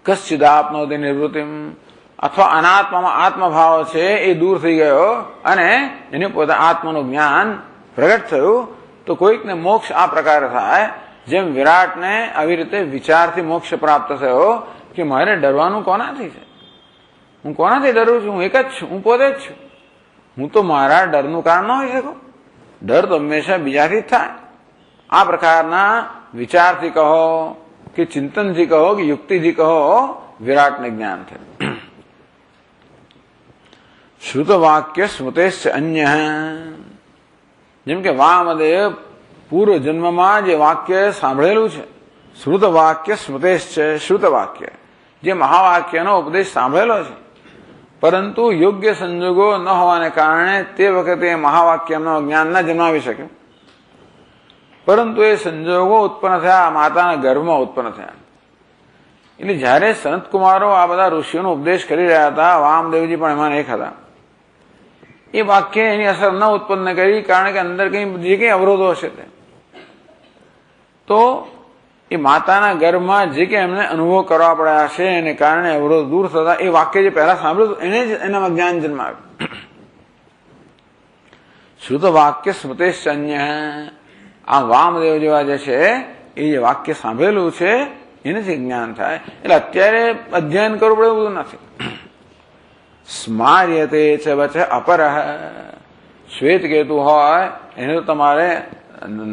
કશ્ચિદાપનોતિ નિવૃત્તિમ, અથવા અનાત્મામાં આત્મભાવ છે એ દૂર થઈ ગયો અને એને પોતા આત્માનું જ્ઞાન પ્રગટ થયું. તો કોઈકને મોક્ષ આ પ્રકારે થાય જેમ વિરાટને આવી રીતે વિચારથી મોક્ષ પ્રાપ્ત થયો કે મારે ડરવાનું કોનાથી છે? હું કોનાથી ડરું છું? હું એક જ છું, હું પોતે જ છું. હું તો મારા ડરનું કારણ ન હોઈ શકું. ડર તો હંમેશા બીજાથી જ થાય. આ પ્રકારના વિચારથી કહો કે ચિંતનથી કહો કે યુક્તિથી કહો, વિરાટને જ્ઞાન થયું. શ્રુત વાક્ય સ્મૃતેશ્ચ અન્ય, જેમ કે વામદેવ પૂર્વ જન્મમાં જે વાક્ય સાંભળેલું છે, શ્રુત વાક્ય સ્મૃતેશ્ચ, શ્રુત વાક્ય જે મહાવાક્યનો ઉપદેશ સાંભળેલો છે, પરંતુ યોગ્ય સંજોગો ન હોવાને કારણે તે વખતે મહાવાક્યનો જ્ઞાન ન જન્માવી શક્યું. પરંતુ એ સંજોગો ઉત્પન્ન થયા, માતાના ગર્ભમાં ઉત્પન્ન થયા. એટલે જયારે સનતકુમારો આ બધા ઋષિઓનો ઉપદેશ કરી રહ્યા હતા, વામદેવજી પણ એમાં એક હતા, એ વાક્ય એની અસર ન ઉત્પન્ન કરી, કારણ કે અંદર જે કઈ અવરોધો હશે તે. તો એ માતાના ગર્ભમાં જે કે એમને અનુભવ કરવા પડ્યા છે એને કારણે અવરોધ દૂર થતા એ વાક્ય જે પહેલા સાંભળ્યું એને જ એનામાં જ્ઞાન જન્માવ્યું. શ્રુત વાક્ય સ્મૃતેશ્ચ અન્ય, આ વામદેવ જેવા જે છે એ જે વાક્ય સાંભળેલું છે એનાથી જ્ઞાન થાય. એટલે અત્યારે અધ્યયન કરવું પડે એવું નથી. સ્માર્યતે છે વચ્ચે અપરહ, શ્વેત કેતુ હોય એને તો તમારે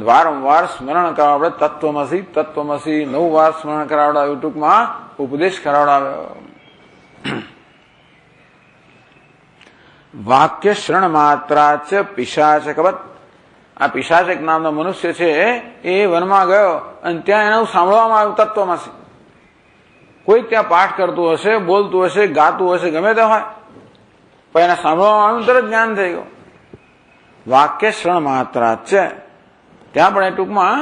વારંવાર સ્મરણ કરાવડે. તત્વમસી તત્વમસી 9 વાર સ્મરણ કરાવડાવ્યું, ટૂંકમાં ઉપદેશ કરાવડાવ્યો. વાક્ય શ્રણ માત્રા ચ પિશાચકવત, આ પિશાચક નામનો મનુષ્ય છે એ વનમાં ગયો અને ત્યાં એનું સાંભળવામાં આવ્યું તત્વમસી. કોઈ ત્યાં પાઠ કરતું હશે, બોલતું હશે, ગાતું હશે, ગમે તે હોય, પણ એને સાંભળવામાં આવ્યું તરત જ્ઞાન થઈ ગયું. વાક્ય શ્રણ માત્રા છે. ત્યાં પણ એ ટૂંકમાં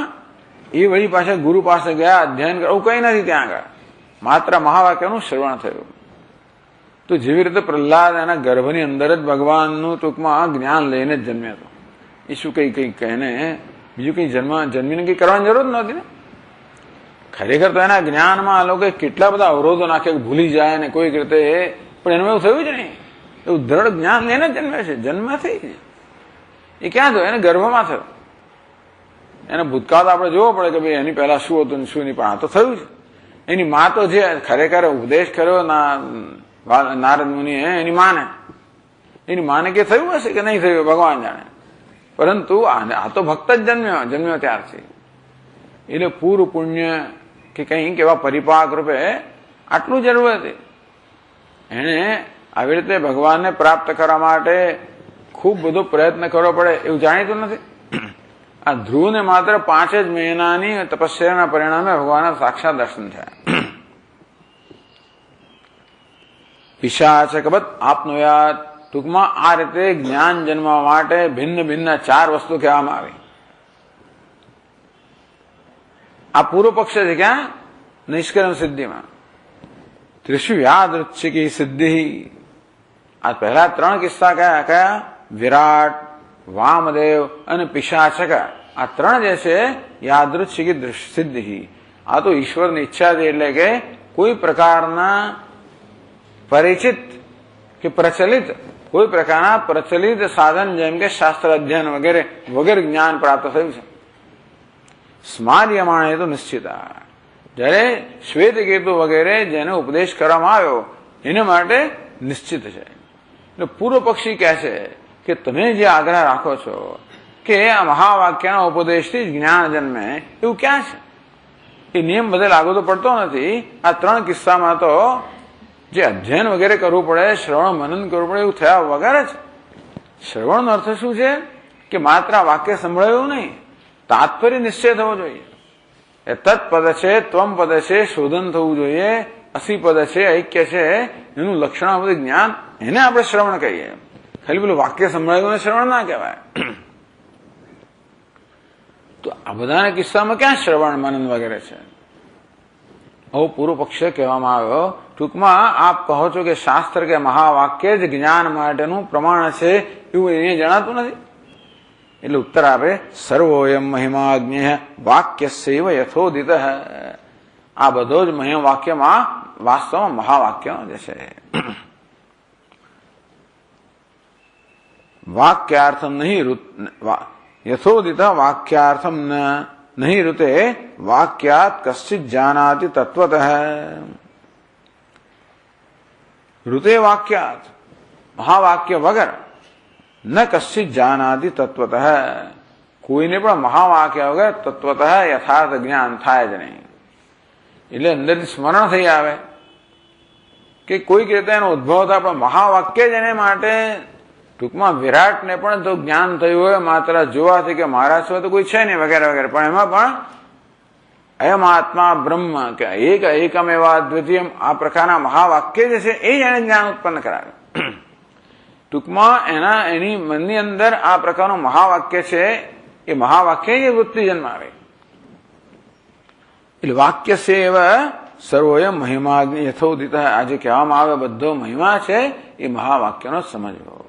એ વળી પાસે ગુરુ પાસે ગયા, અધ્યયન એવું કઈ નથી, ત્યાં આગળ માત્ર મહાવાક્યનું શ્રવણ થયું. તો જેવી રીતે પ્રહલાદ એના ગર્ભની અંદર જ ભગવાનનું ટૂંકમાં જ્ઞાન લઈને જ જન્મ્યો હતો. એ શું કઈ કહીને બીજું કઈ જન્મીને કઈ કરવાની જરૂર નહોતી ને. ખરેખર તો એના જ્ઞાનમાં આ લોકો કેટલા બધા અવરોધો નાખે, ભૂલી જાય ને કોઈક રીતે, પણ એનું એવું થયું જ નહીં. એવું દ્રઢ જ્ઞાન લઈને જ જન્મે છે. જન્મથી એ ક્યાં થયો? એને ગર્ભમાં થયો. એને ભૂતકાળ આપણે જોવો પડે કે ભાઈ એની પહેલા શું હતું ને શું નહીં, પણ આ તો થયું છે. એની માં તો જે ખરેખર ઉપદેશ કર્યો નારદ મુનિએ એની માને, એની માને કે થયું હશે કે નહીં થયું ભગવાન જાણે, પરંતુ આ તો ભક્ત જ જન્મ્યો ત્યારથી. એટલે પૂર્વ પુણ્ય કે કંઈક એવા પરિપાક રૂપે આટલું જરૂર હતી. એને આવી રીતે ભગવાનને પ્રાપ્ત કરવા માટે ખૂબ બધો પ્રયત્ન કરવો પડે એવું જાણીતું નથી. આ ધ્રુવને માત્ર 5 જ મહિનાની તપસ્યાના પરિણામે ભગવાનના સાક્ષાત દર્શન થયા. પિશાચકવત આપનુયાત, ટૂંકમાં આ રીતે જ્ઞાન જન્મવા માટે ભિન્ન ભિન્ન 4 વસ્તુ કહેવામાં આવી. આ પૂર્વ પક્ષ છે ક્યાં? નિષ્કર્મ સિદ્ધિમાં. ત્રિષુ યાદૃચ્છિકી સિદ્ધિ. આ પહેલા 3 કિસ્સા કયા? વિરાટ, વામદેવ અને પિશાચક. આ 3 જે છે યાદૃચ્છિકી સિદ્ધિ. આ તો ઈશ્વરની ઈચ્છા છે. એટલે કે કોઈ પ્રકારના પરિચિત કે પ્રચલિત, કોઈ પ્રકારના પ્રચલિત સાધન જેમ કે શાસ્ત્ર અધ્યયન વગેરે વગેરે જ્ઞાન પ્રાપ્ત થયું છે. સ્માર્યમાણે તો નિશ્ચિતા, જ્યારે શ્વેત કેતુ વગેરે જેને ઉપદેશ કરવામાં આવ્યો એના માટે નિશ્ચિત છે. એટલે પૂર્વ પક્ષી કહે છે કે તમે જે આગ્રહ રાખો છો કે આ મહાવાક્યના ઉપદેશથી જ જ્ઞાન જન્મે, એવું ક્યાં છે? એ નિયમ બધે લાગુ તો પડતો નથી. આ 3 કિસ્સામાં તો જે અધ્યયન વગેરે કરવું પડે, શ્રવણ મનન કરવું પડે, એવું થયા વગર જ. શ્રવણનો અર્થ શું છે કે માત્ર વાક્ય સંભળાયું નહીં, તાત્પર્ય નિશ્ચય થવો જોઈએ. એ તત્પદ છે, ત્વમ પદ છે, શોધન થવું જોઈએ. અસી પદ છે, ઐક્ય છે, એનું લક્ષણ બધું જ્ઞાન, એને આપણે શ્રવણ કહીએ. ખાલી પેલું વાક્ય સંભળાયું શ્રવણ ના કહેવાય. તો આ બધાના કિસ્સામાં ક્યાં શ્રવણ મનન વગેરે છે? આવો પૂર્વ પક્ષે કહેવામાં આવ્યો. ટૂંકમાં આપ કહો છો કે શાસ્ત્ર કે મહાવાક્ય જ જ્ઞાન માટેનું પ્રમાણ છે, એવું એને જણાતું નથી. એટલે ઉત્તર આપે, સર્વોયમ મહિમાજ્ઞ વાક્યસ્યૈવ યથોદિત. આ બધો જ મહિમા વાક્યમાં વાસ્તવમાં મહાવાક્યનો જ છે. વાક્યાર્થમ નહીં યથોદિત વાક્યાર્થમ નહીં ઋતે વાક્યાત કશ્ચિત જાનાતિ તત્વતઃ. ઋતે વાક્યાત, મહાવાક્ય વગર ન કશ્ચિત જાનાતિ તત્વતઃ. કોઈને પણ મહાવાક્ય વગર તત્વતઃ યથાર્થ જ્ઞાન થાય જ નહીં. એટલે અંદરથી સ્મરણ થઈ આવે કે કોઈક રીતે એનો ઉદ્ભવ થાય, પણ મહાવાક્ય જ એને માટે ટૂંકમાં વિરાટને પણ તો જ્ઞાન થયું હોય માત્ર જોવાથી કે મહારાજ સિવાય તો કોઈ છે નહીં વગેરે વગેરે, પણ એમાં પણ અયમ આત્મા બ્રહ્મ કે એક એકમ એવા દ્વિતીયમ આ પ્રકારના મહાવાક્ય જે છે એ જ એને જ્ઞાન ઉત્પન્ન કરાવે. ટૂંકમાં એની મનની અંદર આ પ્રકારનું મહાવાક્ય છે, એ મહાવાક્ય એ વૃત્તિ જન્માવે. એટલે વાક્ય છે એવા સર્વોયમ મહિમા યથોદિત. આજે કહેવામાં આવે બધો મહિમા છે એ મહાવાક્યનો સમજવો.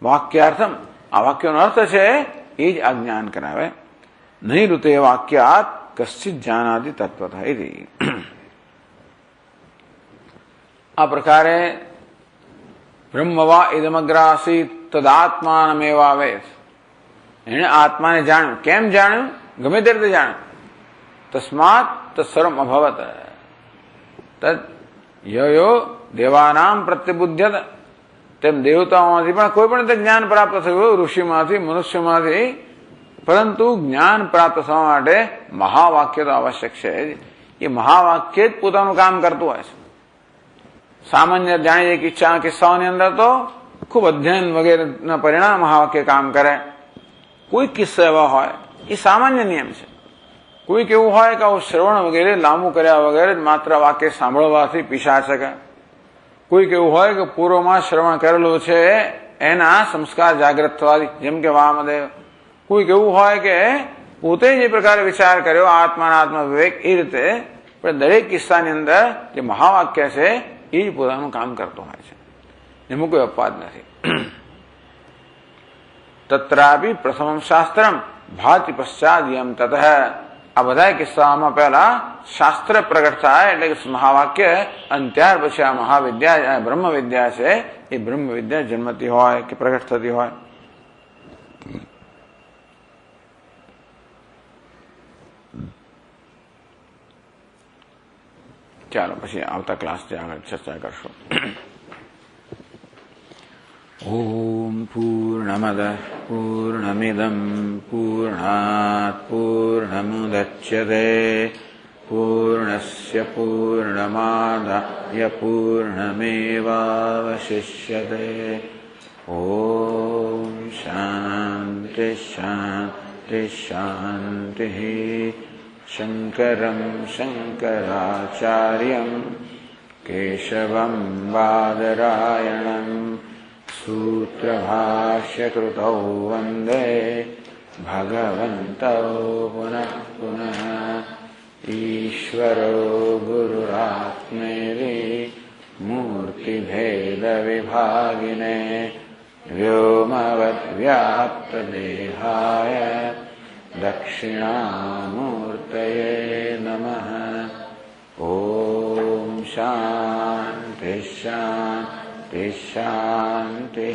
વાક્યાર્થમ, આ વાક્યનો અર્થ છે એ જ આ જ્ઞાન કરાવે. નહીં ઋતે વાક્યાત કશ્ચિત જાનાતિ તત્વતઃ. આ પ્રકારે બ્રહ્મવા ઇદમગ્રાસીત તદાત્માનમેવાવેત. એણે આત્માને જાણ્યું. કેમ જાણ્યું? ગમે તે રીતે જાણ્યું. તસ્માત તત્સર્વમ અભવત. તદ યો દેવાનામ પ્રત્યબુદ્ધ્યત. તેમ દેવતાઓમાંથી પણ કોઈ પણ રીતે જ્ઞાન પ્રાપ્ત થયું, ઋષિમાંથી, મનુષ્યમાંથી. પરંતુ જ્ઞાન પ્રાપ્ત થવા માટે મહાવાક્ય તો આવશ્યક છે. એ મહાવાક્ય જ પોતાનું કામ કરતું હોય છે. સામાન્ય જાણીએ કિસ્સાઓની અંદર તો ખૂબ અધ્યયન વગેરેના પરિણામ મહાવાક્ય કામ કરે. કોઈ કિસ્સા એવા હોય, એ સામાન્ય નિયમ છે. કોઈક એવું હોય કે આવું શ્રવણ વગેરે લાંબુ કર્યા વગેરે જ માત્ર વાક્ય સાંભળવાથી પીછા શકે. કોઈક એવું હોય કે પૂર્વમાં શ્રવણ કરેલું છે એના સંસ્કાર જાગૃત થવાથી, જેમ કે વામદેવ. કોઈક એવું હોય કે પોતે જે પ્રકારે વિચાર કર્યો આત્માના આત્મ વિવેક, એ રીતે. પણ દરેક કિસ્સાની અંદર જે મહાવાક્ય છે એ જ પોતાનું કામ કરતો હોય છે. એમાં કોઈ અપવાદ નથી. તત્રાપી પ્રથમ શાસ્ત્રમ ભાતિ પશ્ચાદયમ તતઃ. આ બધા કિસ્સાઓમાં પહેલા શાસ્ત્ર પ્રગટ થાય, એટલે કે મહાવાક્ય, અને ત્યાર પછી આ મહાવિદ્યા બ્રહ્મ વિદ્યા છે એ બ્રહ્મ વિદ્યા જન્મતી હોય કે પ્રગટ થતી હોય. ચાલો પછી આવતા ક્લાસ આગળ ચર્ચા કરશો. ઓમ પૂર્ણમદ પૂર્ણમિદમ પૂર્ણાત પૂર્ણમુદચ્યતે પૂર્ણસ્ય પૂર્ણમાદાય પૂર્ણમેવાવશિષ્યતે. ઓમ શાંતિ શાંતિ શાંતિ. શંકરં શંકરાચાર્યં કેશવં બાદરાયણં સૂત્રભાષ્યકૃતૌ વંદે ભગવन्तौ પુનઃ પુનઃ. ઈશ્વરો ગુરુરાત્મેતિ મૂર્તિભેદવિભાગિને વ્યોમવદ્વ્યાપ્તદેહાય દક્ષિણામૂર્તયે નમઃ. ઓમ શાંતિ શાંતિ શાંતિ.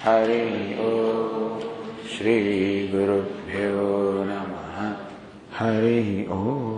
હરિ ઓમ. श्री गुरुभ्यो नमः. हरि ओम.